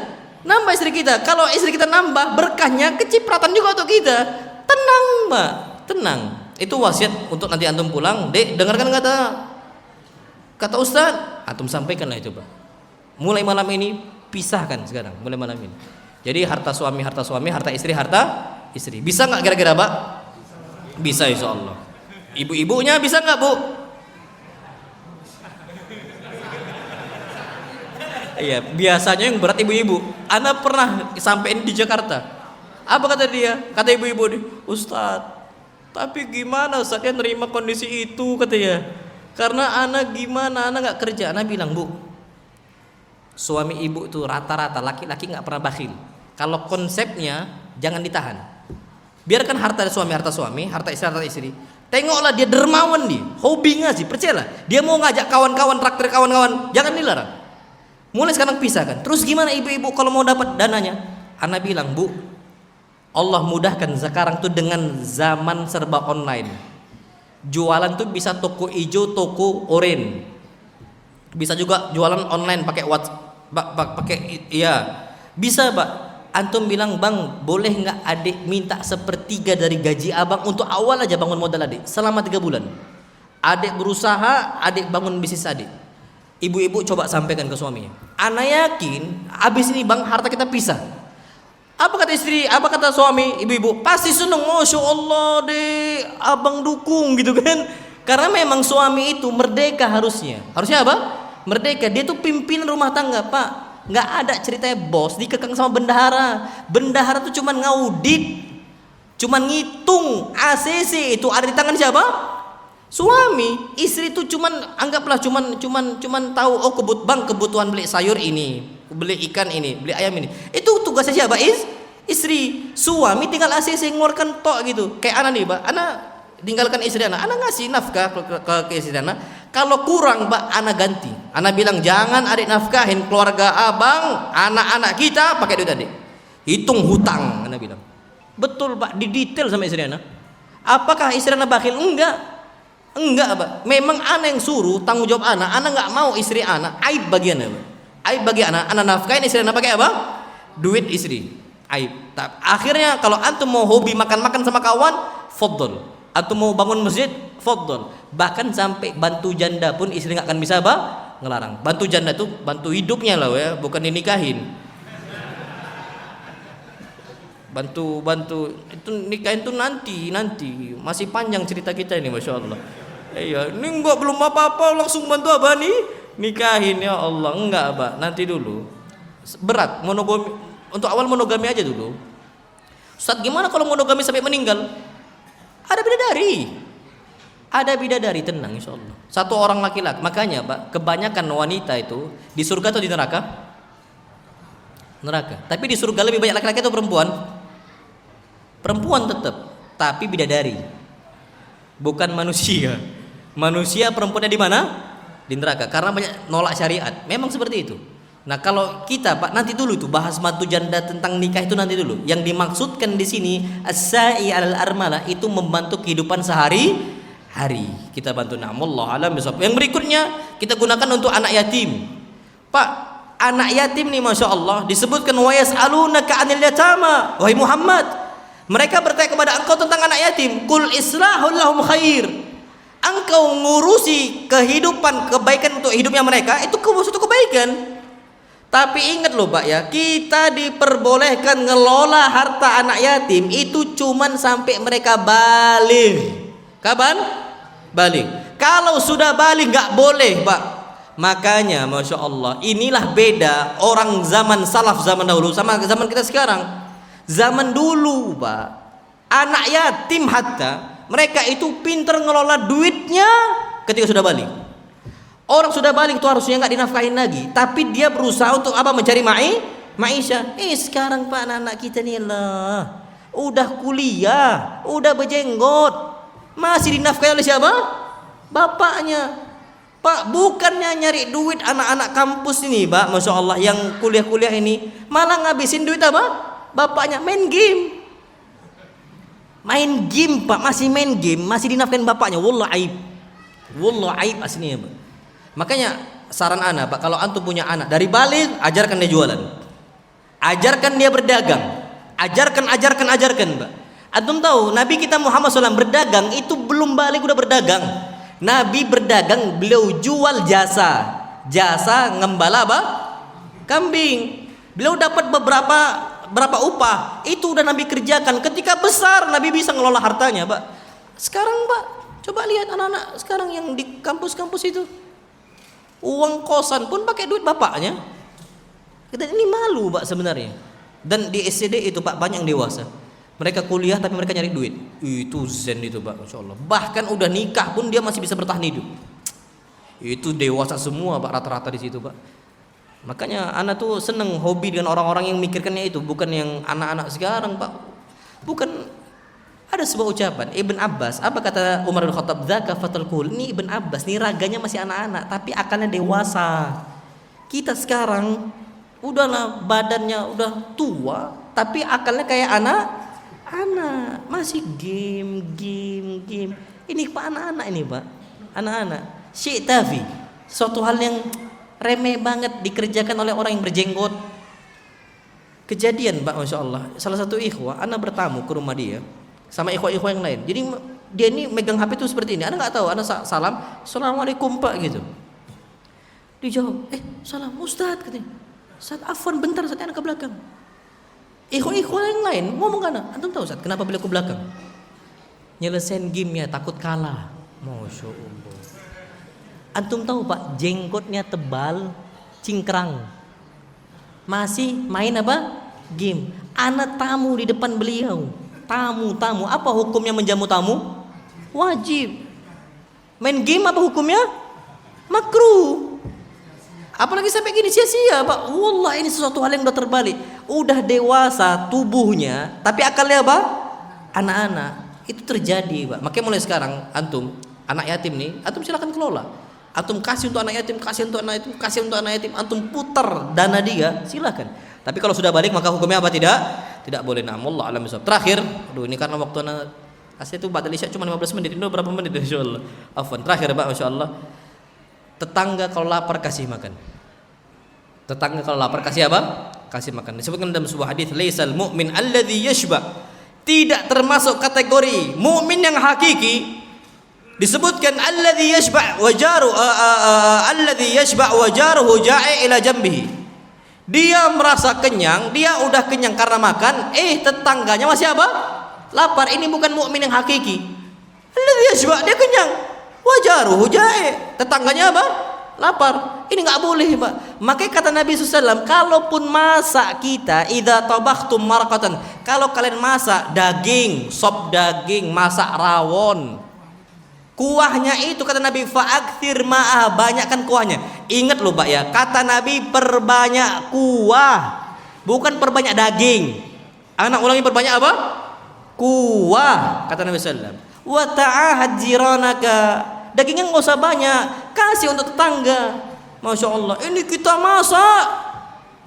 nambah istri kita. Kalau istri kita nambah, berkahnya kecipratan juga untuk kita. Tenang pak, tenang. Itu wasiat untuk nanti antum pulang, dek dengarkan kata Ustaz, antum sampaikanlah itu pak. Mulai malam ini pisahkan sekarang, mulai malam ini. Jadi harta suami, harta istri. Bisa nggak kira-kira pak? Bisa insya Allah. Ibu-ibunya bisa nggak bu? Iya, biasanya yang berat ibu-ibu. Anak pernah sampein di Jakarta. Apa kata dia? Kata ibu-ibu nih, Ustadz, tapi gimana Ustadz ya nerima kondisi itu katanya. Karena anak gimana? Anak nggak kerja. Anak bilang bu, suami ibu itu rata-rata laki-laki nggak pernah bakhil. Kalau konsepnya jangan ditahan. Biarkan harta suami, harta istri. Tengoklah dia dermawan dia, hobi ngasih, percayalah. Dia mau ngajak kawan-kawan, traktir kawan-kawan, jangan dilarang. Mulai sekarang pisahkan. Terus gimana ibu-ibu kalau mau dapat dananya? Anak bilang, bu, Allah mudahkan sekarang tuh dengan zaman serba online. Jualan tuh bisa toko hijau, toko oranye. Bisa juga jualan online pakai WhatsApp, pakai iya. Bisa, Pak. Antum bilang, bang, boleh nggak adik minta sepertiga dari gaji abang untuk awal aja bangun modal adik selama 3 bulan. Adik berusaha, adik bangun bisnis adik. Ibu-ibu coba sampaikan ke suaminya. Anak yakin, abis ini bang harta kita pisah. Apa kata istri, apa kata suami, ibu-ibu? Pasti seneng, Masya Allah deh, abang dukung gitu kan. Karena memang suami itu merdeka harusnya. Harusnya apa? Merdeka, dia tuh pimpinan rumah tangga pak. Nggak ada ceritanya bos dikekang sama bendahara. Bendahara tuh cuman ngaudit, cuman ngitung ACC, itu ada di tangan siapa? Suami. Istri itu cuman anggaplah cuman tahu oh kebutuhan beli sayur ini, beli ikan ini, beli ayam ini. Itu tugasnya siapa? Istri. Suami tinggal ACC ngeluarkan tok gitu. Kayak anak nih, Pak. Anak tinggalkan istri anak ngasih nafkah ke istri anak. Kalau kurang pak, anak ganti. Anak bilang jangan adik nafkahin keluarga abang, anak-anak kita pakai duit adik. Hitung hutang, anak bilang. Betul pak, didetail sama istri anak. Apakah istri anak bakhil? Enggak pak. Memang anak yang suruh tanggung jawab anak nggak mau istri anak. Aib bagi anak. Aib bagi anak nafkahin istri anak pakai apa? Duit istri. Aib. Akhirnya kalau antum mau hobi makan-makan sama kawan, fadl. Atau mau bangun masjid, fadl. Bahkan sampai bantu janda pun istri nggak akan bisa apa? Ngelarang. Bantu janda tuh bantu hidupnya lah ya, bukan dinikahin. bantu itu nikah itu nanti masih panjang cerita kita ini, masya Allah. Iya, ini enggak belum apa-apa langsung bantu abah nih nikahin, ya Allah. Enggak abah, nanti dulu. Berat monogami, untuk awal monogami aja dulu. Ustaz, gimana kalau monogami sampai meninggal? Ada bidadari, tenang insya Allah. Satu orang laki-laki. Makanya Pak, kebanyakan wanita itu di surga atau di neraka? Neraka. Tapi di surga lebih banyak laki-laki atau perempuan? Perempuan tetap, tapi bidadari. Bukan manusia. Manusia perempuannya di mana? Di neraka. Karena banyak nolak syariat. Memang seperti itu. Nah, kalau kita Pak, nanti dulu itu bahas mantu janda tentang nikah itu nanti dulu. Yang dimaksudkan di sini as-sa'i 'alal armalah itu membantu kehidupan sehari-hari. Kita bantu, na'amullah alam bisawab. Yang berikutnya kita gunakan untuk anak yatim. Pak, anak yatim nih masya Allah disebutkan wa yas'alunaka 'anil yatama. Wahai Muhammad, mereka bertanya kepada engkau tentang anak yatim. Qul islahul lahum khair. Engkau ngurusi kehidupan, kebaikan untuk hidupnya mereka itu suatu kebaikan. Tapi ingat loh Pak ya, kita diperbolehkan ngelola harta anak yatim itu cuman sampai mereka balik. Kapan? Balik. Kalau sudah balik nggak boleh Pak. Makanya masya Allah, inilah beda orang zaman salaf, zaman dahulu sama zaman kita sekarang. Zaman dulu Pak, anak yatim hatta mereka itu pinter ngelola duitnya ketika sudah balik. Orang sudah balik itu harusnya nggak dinafkahin lagi, tapi dia berusaha untuk apa? Mencari maisha. Sekarang Pak, anak-anak kita nih lah udah kuliah, udah berjenggot, masih dinafkahi oleh siapa? Bapaknya. Pak, bukannya nyari duit anak-anak kampus ini Pak, masya Allah, yang kuliah-kuliah ini malah ngabisin duit apa? Bapaknya main game Pak, masih main game, masih dinafkahin bapaknya. Wallah aib aslinya Pak. Makanya saran ana Pak, kalau antum punya anak dari balik, ajarkan dia jualan, ajarkan dia berdagang, ajarkan Pak. Antum tahu Nabi kita Muhammad SAW berdagang itu belum balik udah berdagang. Nabi berdagang, beliau jual jasa ngembala apa? Kambing. Beliau dapat berapa upah itu udah Nabi kerjakan. Ketika besar Nabi bisa ngelola hartanya Pak. Sekarang Pak, coba lihat anak-anak sekarang yang di kampus-kampus itu, uang kosan pun pakai duit bapaknya. Kita ini malu Pak sebenarnya. Dan di SCD itu Pak banyak yang dewasa. Mereka kuliah tapi mereka nyari duit. Itu zen itu Pak, masya Allah. Bahkan udah nikah pun dia masih bisa bertahan hidup. Itu dewasa semua Pak, rata-rata di situ Pak. Makanya anak tuh seneng hobi dengan orang-orang yang mikirkannya itu, bukan yang anak-anak sekarang Pak. Bukan. Ada sebuah ucapan Ibn Abbas, apa kata Umar bin Khattab? Dzaka fatal kuhul. Ini Ibn Abbas, nih raganya masih anak-anak tapi akalnya dewasa. Kita sekarang udahlah badannya udah tua tapi akalnya kayak anak masih game. Ini Pak anak-anak ini Pak, anak-anak. Syekh Tafi, suatu hal yang remeh banget dikerjakan oleh orang yang berjenggot. Kejadian Pak, masya Allah. Salah satu ikhwah, anak bertamu ke rumah dia sama ikhwah-ikhwah yang lain. Jadi dia ini megang HP itu seperti ini. Anda nggak tahu, Anda salam, assalamualaikum Pak gitu. Dijawab, salam Ustadz katanya. Ustadz afwan bentar, Ustadz anak ke belakang. Ikhwah-ikhwah yang lain ngomong kana, antum tahu Ustadz kenapa beliau ke belakang? Nyelesain gamenya, takut kalah. Masya Allah. Antum tahu Pak, jenggotnya tebal, cingkrang. Masih main apa? Game. Anak tamu di depan beliau. Tamu, apa hukumnya menjamu tamu? Wajib. Main game apa hukumnya? Makruh. Apalagi sampai gini sia-sia Pak. Wallah ini sesuatu hal yang udah terbalik. Udah dewasa tubuhnya, tapi akalnya apa? Anak-anak. Itu terjadi Pak. Makanya mulai sekarang antum, anak yatim nih, antum silakan kelola. Antum kasih untuk anak yatim, kasih untuk anak yatim, antum putar dana dia, silakan. Tapi kalau sudah balik maka hukumnya apa? Tidak boleh. Na'amullah alam bisawab. Terakhir, ini karena waktu anak asli itu Ba'dal Isya cuma 15 menit. Ini berapa menit insyaallah. Afwan. Terakhir Pak, masyaallah. Tetangga kalau lapar kasih makan. Tetangga kalau lapar kasih apa? Kasih makan. Disebutkan dalam sebuah hadis, laisal mu'min alladzi yashba. Tidak termasuk kategori mukmin yang hakiki. Disebutkan alladzi yashba wa jaru alladzi yashba wa jaruhu ja'i ila jambihi. Dia merasa kenyang, dia udah kenyang karena makan, tetangganya masih apa? Lapar. Ini bukan mukmin yang hakiki. Dia kenyang. Wajaruhu jae. Tetangganya apa? Lapar. Ini nggak boleh, Pak. Makanya kata Nabi SAW, kalaupun masak kita, idza tabakhtum marqatan, kalau kalian masak daging, sop daging, masak rawon, kuahnya itu kata Nabi fa'akthir ma'ah, banyakkan kuahnya. Ingat loh Pak ya, kata Nabi perbanyak kuah, bukan perbanyak daging. Anak ulangi, perbanyak apa? Kuah, kata Nabi SAW. Wa ta'ahad jiranaka, dagingnya nggak usah banyak, kasih untuk tetangga. Masya Allah, ini kita masak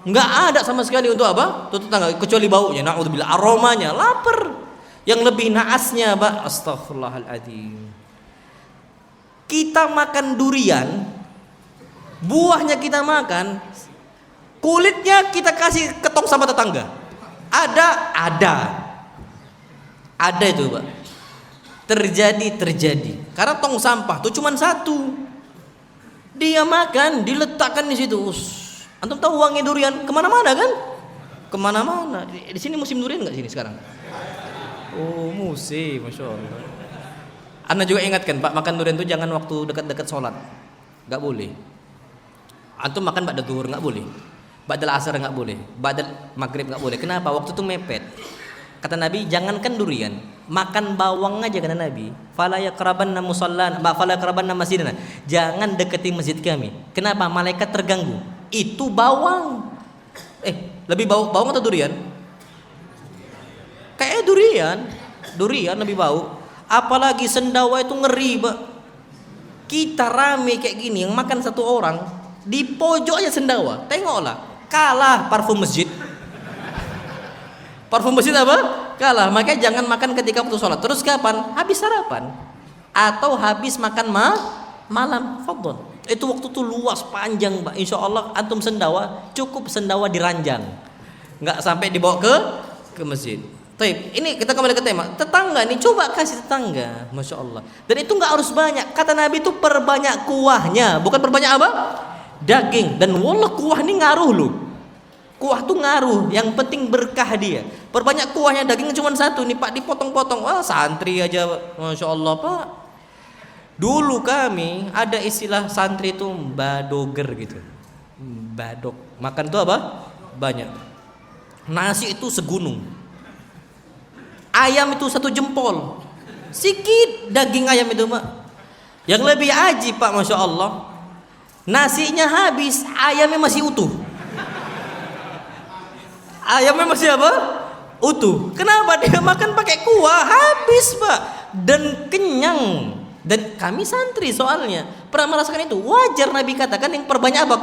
nggak ada sama sekali untuk apa? Untuk tetangga, kecuali baunya, na'udzubillah, aromanya, lapar. Yang lebih naasnya Pak, astaghfirullahaladzim, kita makan durian, buahnya kita makan, kulitnya kita kasih ketong sama tetangga. Ada itu Pak, terjadi. Karena tong sampah tuh cuman satu, dia makan diletakkan di situ. Antum tahu wangi durian kemana-mana kan? Kemana-mana. Di sini musim durian nggak sini sekarang? Oh musim, masya Allah. Anda juga ingatkan Pak, makan durian itu jangan waktu dekat-dekat sholat, nggak boleh. Antum makan ba'da zuhur nggak boleh, ba'da asar nggak boleh, ba'da maghrib nggak boleh. Kenapa? Waktu itu mepet. Kata Nabi, jangankan durian, makan bawang aja kata Nabi. Fala yaqrabanna musallana, fala yaqrabanna masjidana. Jangan deketi masjid kami. Kenapa? Malaikat terganggu. Itu bawang. Lebih bawang atau durian? Kayak durian lebih bau. Apalagi sendawa itu ngeri, Pak. Kita rame kayak gini, yang makan satu orang, di pojok aja sendawa. Tengoklah, kalah parfum masjid. Parfum masjid apa? Kalah. Makanya jangan makan ketika waktu sholat. Terus kapan? Habis sarapan atau habis makan malam. Fadhol. Itu waktu tuh luas panjang, Pak. Insya Allah antum sendawa cukup sendawa diranjang, nggak sampai dibawa ke masjid. Taib. Ini kita kembali ke tema tetangga nih, coba kasih tetangga, masya Allah. Dan itu nggak harus banyak. Kata Nabi itu perbanyak kuahnya, bukan perbanyak apa? Daging. Dan wallah kuah ini ngaruh loh. Kuah tuh ngaruh, yang penting berkah dia. Perbanyak kuahnya, dagingnya cuma satu nih Pak, dipotong-potong. Wah santri aja, masya Allah Pak. Dulu kami ada istilah santri itu badoger gitu, badok. Makan tuh apa? Banyak. Nasi itu segunung, ayam itu satu jempol, sikit daging ayam itu Pak. Yang lebih aji Pak, masya Allah, nasinya habis, ayamnya masih utuh. Ayamnya masih apa? Utuh. Kenapa? Dia makan pakai kuah, habis Pak, dan kenyang. Dan kami santri soalnya pernah merasakan itu. Wajar Nabi katakan yang perbanyak apa?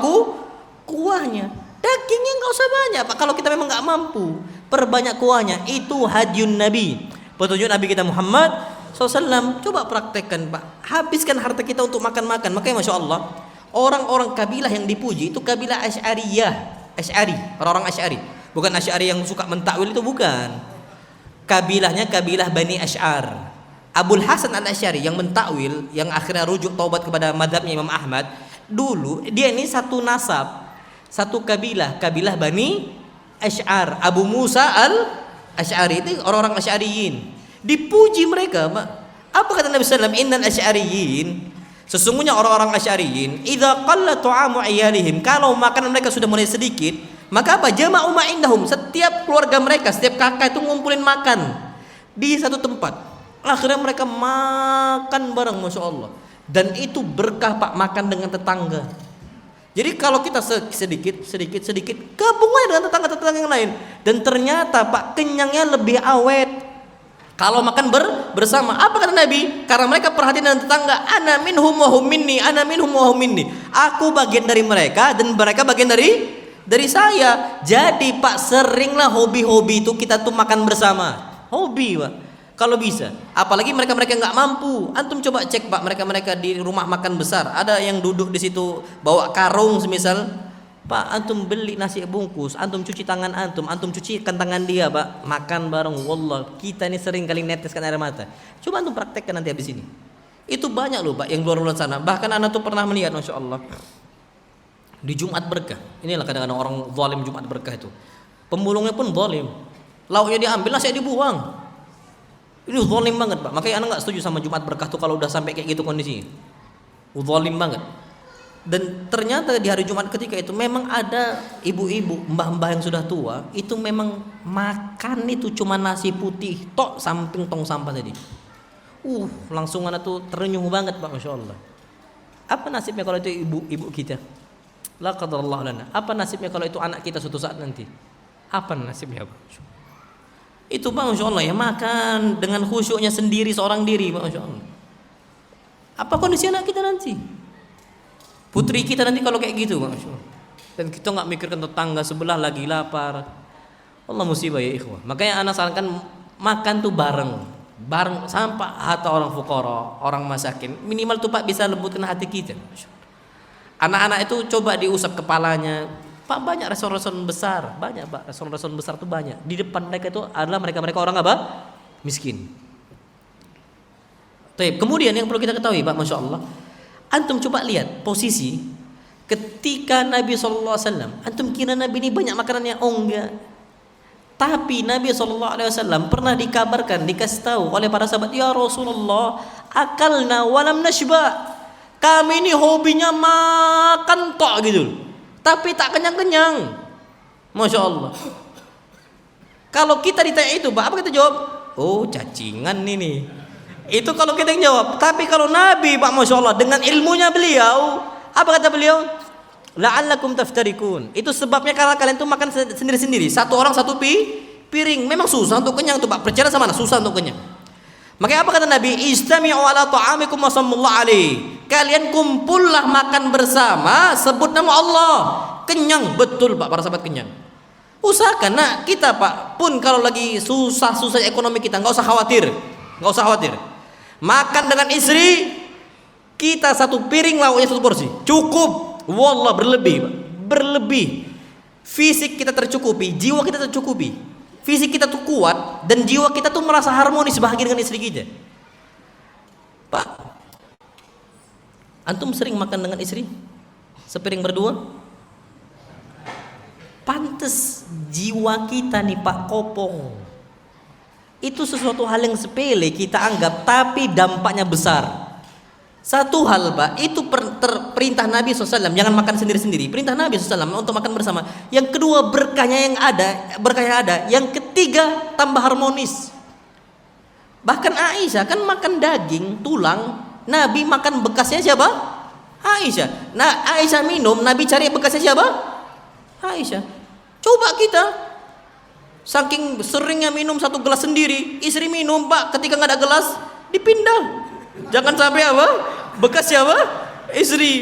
Kuahnya. Dagingnya nggak usah banyak Pak. Kalau kita memang nggak mampu, perbanyak kuahnya. Itu hadyun Nabi, petunjuk Nabi kita Muhammad SAW. Coba praktekkan Pak. Habiskan harta kita untuk makan-makan. Makanya masya Allah, orang-orang kabilah yang dipuji itu kabilah Asy'ari, orang-orang Asy'ari. Bukan Asy'ari yang suka mentakwil, itu bukan. Kabilahnya kabilah Bani Asy'ar. Abul Hasan al-Asy'ari yang mentakwil, yang akhirnya rujuk taubat kepada mazhabnya Imam Ahmad. Dulu dia ini satu nasab, satu kabilah Bani Asy'ar. Abu Musa al-Asy'ari itu orang-orang Asy'ariyin. Dipuji mereka, Pak. Apa kata Nabi sallallahu alaihi wasallam? Innal Asy'ariyin, sesungguhnya orang-orang Asy'ariyin, idza qalla ta'amu iyalihim, kalau makanan mereka sudah mulai sedikit, maka apa? Jama'u ma indahum, setiap keluarga mereka, setiap kakak itu ngumpulin makan di satu tempat. Akhirnya mereka makan bareng, masya Allah. Dan itu berkah Pak, makan dengan tetangga. Jadi kalau kita sedikit gabung aja dengan tetangga yang lain, dan ternyata Pak, kenyangnya lebih awet kalau makan bersama. Apa kata Nabi? Karena mereka perhatian dengan tetangga. Ana minhum wa hum minni, ana minhum wa hum minni. Aku bagian dari mereka dan mereka bagian dari saya. Jadi Pak, seringlah hobi-hobi itu kita tuh makan bersama. Hobi Pak, kalau bisa. Apalagi mereka-mereka nggak mampu. Antum coba cek Pak, mereka-mereka di rumah makan besar, ada yang duduk di situ bawa karung semisal. Pak, antum beli nasi bungkus, antum cuci tangan antum cucikan tangan dia Pak, makan bareng. Wallah, kita ini sering kali neteskan air mata. Coba antum praktekkan nanti habis ini. Itu banyak loh Pak yang luar sana. Bahkan anak tuh pernah melihat, masya Allah, di Jumat berkah. Inilah kadang-kadang orang zalim Jumat berkah itu. Pemulungnya pun zalim. Lauknya diambil, nasi dibuang. Ini zalim banget, Pak. Makanya anak nggak setuju sama Jumat berkah tuh kalau udah sampai kayak gitu kondisinya. Zalim banget. Dan ternyata di hari Jumat ketika itu memang ada ibu-ibu, mbah-mbah yang sudah tua, itu memang makan itu cuma nasi putih tok samping tong sampah tadi. Langsung anak tuh terenyuh banget, Pak, Masya Allah. Apa nasibnya kalau itu ibu-ibu kita? La qadarullah lana. Apa nasibnya kalau itu anak kita suatu saat nanti? Apa nasibnya, Pak? Itu, Pak, Masya Allah ya, makan dengan khusyuknya sendiri seorang diri, Pak, Masya Allah. Apa kondisi anak kita nanti? Putri kita nanti kalau kayak gitu, Masya Allah. Dan kita nggak mikirkan tetangga sebelah lagi lapar. Allah musibah ya ikhwah. Makanya anak sarankan makan tuh bareng sampai atau orang fukara, orang masakin. Minimal tuh, Pak, bisa lembutkan hati kita. Anak-anak itu coba diusap kepalanya. Pak, banyak restoran-restoran besar, banyak, Pak, restoran-restoran besar tuh banyak. Di depan mereka itu adalah mereka orang apa? Miskin. Kemudian yang perlu kita ketahui, Pak, Masya Allah, antum coba lihat posisi ketika Nabi SAW. Antum kira Nabi ini banyak makanannya? Oh enggak. Tapi Nabi SAW pernah dikabarkan, dikasih tahu oleh para sahabat, ya Rasulullah, akalna walam nashba. Kami ini hobinya makan tok gitu, tapi tak kenyang-kenyang. Masya Allah. Kalau kita ditanya itu, Pak, apa kita jawab? Oh, cacingan ini. Itu kalau kita yang jawab. Tapi kalau Nabi, Pak, Masya Allah, dengan ilmunya beliau, apa kata beliau? La'allakum taftarikun. Itu sebabnya karena kalian tuh makan sendiri-sendiri. Satu orang satu piring. Memang susah untuk kenyang tuh, Pak. Percaya sama mana? Susah untuk kenyang. Makanya apa kata Nabi? Istami'u ala ta'amikum wa sallallahu alaihi. Kalian kumpullah makan bersama, sebut nama Allah. Kenyang, betul, Pak, para sahabat kenyang. Usahakan, nah kita, Pak, pun kalau lagi susah-susah ekonomi kita, nggak usah khawatir. Makan dengan istri kita satu piring lauknya satu porsi. Cukup. Wallah, berlebih. Fisik kita tercukupi, jiwa kita tercukupi. Fisik kita tuh kuat dan jiwa kita tuh merasa harmonis bahagia dengan istri kita. Pak, antum sering makan dengan istri? Sepiring berdua? Pantes jiwa kita nih, Pak, kopong. Itu sesuatu hal yang sepele kita anggap, tapi dampaknya besar. Satu hal, Pak, itu perintah Nabi SAW, jangan makan sendiri-sendiri. Perintah Nabi SAW untuk makan bersama. Yang kedua, berkahnya ada. Yang ketiga, tambah harmonis. Bahkan Aisyah kan makan daging, tulang. Nabi makan bekasnya siapa? Aisyah. Nah, Aisyah minum, Nabi cari bekasnya siapa? Aisyah. Coba kita, saking seringnya minum satu gelas sendiri, istri minum, Pak, ketika nggak ada gelas, dipindah. Jangan sampai apa? Bekas siapa? Istri.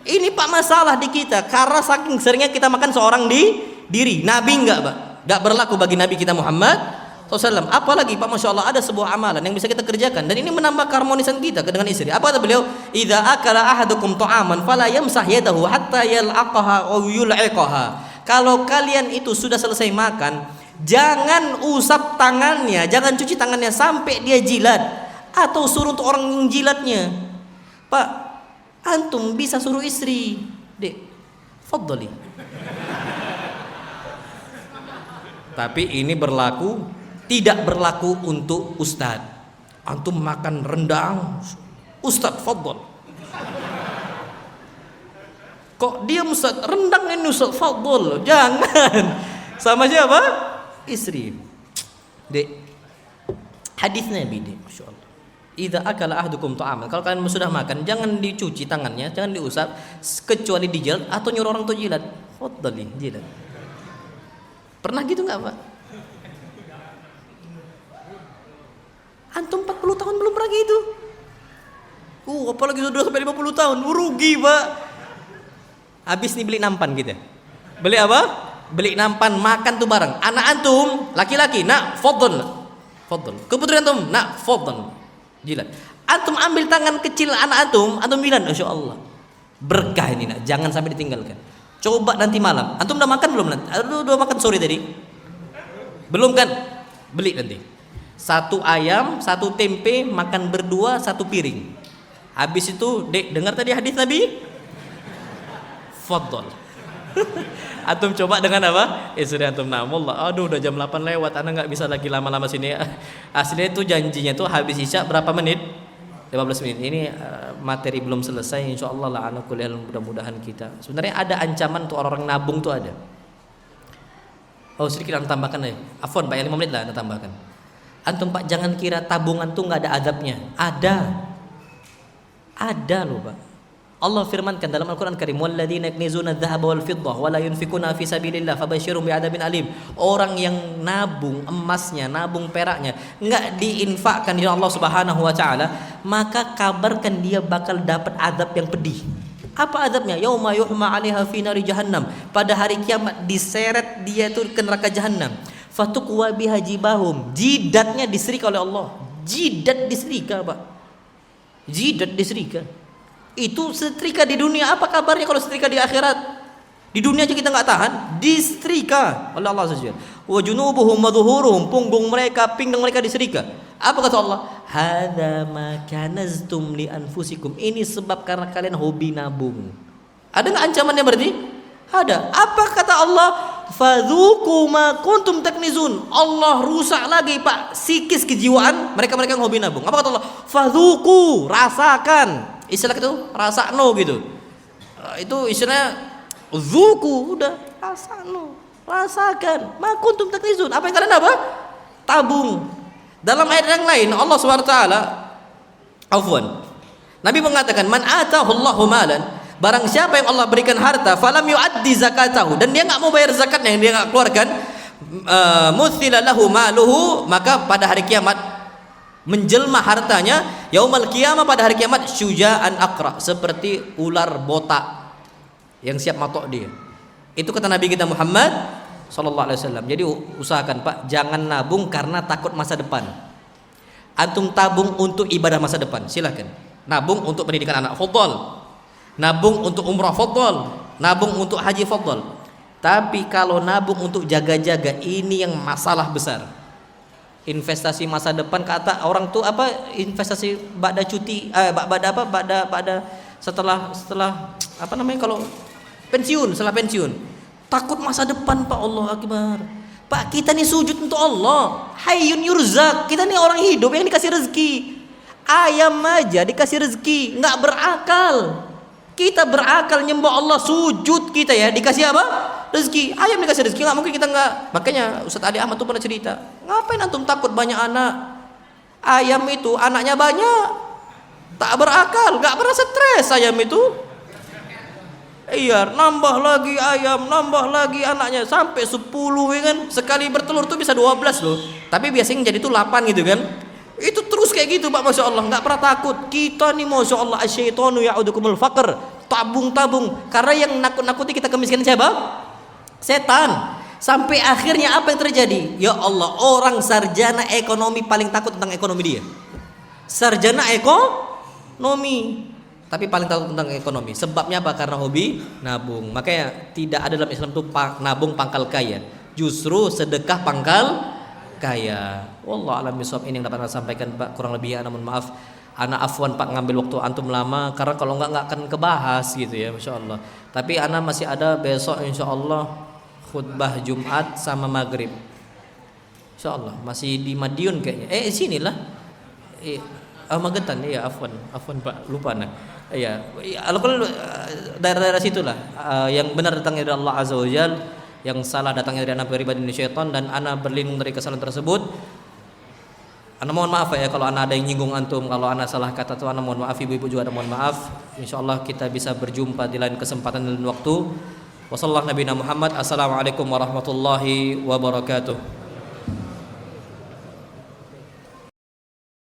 Ini, Pak, masalah di kita karena saking seringnya kita makan seorang diri. Nabi enggak, Pak. Enggak berlaku bagi Nabi kita Muhammad SAW. Apalagi, Pak, Masya Allah, ada sebuah amalan yang bisa kita kerjakan dan ini menambah keharmonisan kita dengan istri. Apa kata beliau? Idza akala ahadukum ta'aman fala yamsah yadahu hatta yal'aqaha aw yul'iqaha. Kalau kalian itu sudah selesai makan, jangan usap tangannya, jangan cuci tangannya sampai dia jilat. Atau suruh untuk orang yang jilatnya. Pak, antum bisa suruh istri, Dek, faddali. Tapi ini tidak berlaku untuk ustad. Antum makan rendang, ustad faddal. Kok dia ustad, rendang ini ustad faddal. Jangan. Sama siapa? Istri. Dek, hadis Nabi, Dek, Masya Allah. Idza akala ahdukum ta'aman. Kalau kalian sudah makan, jangan dicuci tangannya, jangan diusap, kecuali dijilat atau nyuruh orang tuh jilat. Faddali, jilat. Pernah gitu enggak, Pak? Antum 40 tahun belum pernah gitu. Apalagi sudah sampai 50 tahun, rugi, Pak. Habis nih beli nampan gitu. Beli apa? Beli nampan, makan tuh bareng. Anak antum, laki-laki, nak faddal. Kebetulan antum, nak faddal. Jilat. Antum ambil tangan kecil anak antum bilang, Masya Allah, berkah ini, nak, jangan sampai ditinggalkan. Coba nanti malam, antum udah makan belum? Udah makan sore tadi? Belum kan? Beli nanti. Satu ayam, satu tempe, makan berdua, satu piring. Habis itu, Dek, dengar tadi hadis Nabi? Faddal. Antum coba dengan apa? Istri antum, namullah. Aduh, udah jam 8 lewat, ana nggak bisa lagi lama-lama sini. Aslinya itu janjinya tuh habis isya berapa menit? 15 menit. Ini materi belum selesai, insyaallah lah anak kuliah, mudah-mudahan kita. Sebenarnya ada ancaman tuh orang-orang nabung tuh ada. Oh, sedikit anda tambahkan ya. Afwan Pak, yang 5 menit lah anda tambahkan. Antum Pak, jangan kira tabungan tuh nggak ada adabnya. Ada loh Pak. Allah firmankan dalam Al-Quran Karim, walladzina yaknizuna adh-dhahaba wal fiddah wa la yunfikuna fi sabilillah fabashshirhum bi'adzabin alim. Orang yang nabung emasnya, nabung peraknya, enggak diinfakkan di Allah Subhanahu wa taala, maka kabarkan dia bakal dapat azab yang pedih. Apa azabnya? Yauma yuhma 'alaiha fi nari jahannam. Pada hari kiamat diseret dia itu ke neraka jahanam. Fatuqwa biha jibahum. Jidatnya diserika oleh Allah. Jidat diserika, Pak. Jidat diserika. Itu setrika di dunia, apa kabarnya kalau setrika di akhirat? Di dunia aja kita nggak tahan, disetrika oleh Allah SWT. Wa junubuhum wa dhuhuruhum, punggung mereka, pinggang mereka disetrika. Apa kata Allah? Hadza ma kanaztum li anfusikum. Ini sebab karena kalian hobi nabung. Ada nggak ancamannya berarti? Ada. Apa kata Allah? Fadzuku ma kuntum taknizun. Allah rusak lagi Pak psikis kejiwaan mereka-mereka yang hobi nabung. Apa kata Allah? Fadzuku, rasakan. Istilah itu rasakno gitu. Itu istilahnya zuku, udah rasakno, rasakan. Ma kuntum taknizun. Apa yang kalian apa? Tabung. Dalam ayat yang lain Allah Subhanahu wa taala, afwan. Nabi mengatakan, "Man atahu Allahu malan", barang siapa yang Allah berikan harta, falam yuaddi zakatahu, dan dia enggak mau bayar zakatnya yang dia enggak keluarkan, muthila lahu maluhu, maka pada hari kiamat menjelma hartanya, yaumal qiyamah, pada hari kiamat, syuja'an aqra, seperti ular botak yang siap matok dia. Itu kata Nabi kita Muhammad sallallahu alaihi wasallam. Jadi usahakan Pak, jangan nabung karena takut masa depan. Antum tabung untuk ibadah masa depan, silakan. Nabung untuk pendidikan anak, fadhol. Nabung untuk umrah, fadhol. Nabung untuk haji, fadhol. Tapi kalau nabung untuk jaga-jaga, ini yang masalah besar. Investasi masa depan, kata orang tuh apa, investasi ba'da cuti, ba'da setelah apa namanya, kalau pensiun, setelah pensiun. Takut masa depan Pak, Allah Akbar. Pak, kita nih sujud untuk Allah, hayyun yurzak. Kita nih orang hidup yang dikasih rezeki. Ayam aja dikasih rezeki, nggak berakal. Kita berakal nyembah Allah, sujud kita ya dikasih apa? Rezeki. Ayam dikasih rezeki, nggak mungkin kita nggak. Makanya Ustaz Adi Ahmad tuh pernah cerita, ngapain antum takut banyak anak? Ayam itu anaknya banyak, tak berakal, nggak pernah stres ayam itu. Iya, nambah lagi ayam, nambah lagi anaknya sampai 10 ya kan. Sekali bertelur tuh bisa 12 loh. Tapi biasanya jadi tuh 8 gitu kan. Itu terus kayak gitu Pak, Masya Allah, nggak pernah takut. Kita nih Masya Allah, asyaitonu ya'udukumul faqr, tabung-tabung. Karena yang nakut-nakuti kita kemiskinan siapa? Setan. Sampai akhirnya apa yang terjadi? Ya Allah, orang sarjana ekonomi paling takut tentang ekonomi dia. Sarjana ekonomi, tapi paling takut tentang ekonomi. Sebabnya apa? Karena hobi nabung. Makanya tidak ada dalam Islam itu nabung pangkal kaya. Justru sedekah pangkal kaya. Wallah alam bisawab. Ini yang dapat saya sampaikan Pak, kurang lebih namun maaf. Ana afwan Pak ngambil waktu antum lama, karena kalau enggak akan kebahas gitu ya, Masya Allah. Tapi ana masih ada besok insya Allah khutbah Jumat sama maghrib, insya Allah masih di Madiun kayaknya. Sinilah. Magetan ya, afwan Pak, lupa nah. Iya, alhamdulillah daerah-daerah situlah. Yang benar datangnya dari Allah Azza wa Jalla, yang salah datangnya dari anak pribadi dari syaitan, dan ana berlindung dari kesalahan tersebut. Ana mohon maaf ya kalau ana ada yang nyinggung antum, kalau ana salah kata tuh ana mohon maaf, ibu-ibu juga ada mohon maaf. Insyaallah kita bisa berjumpa di lain kesempatan dan waktu. Wassallallahu nabiyana Muhammad. Assalamualaikum warahmatullahi wabarakatuh.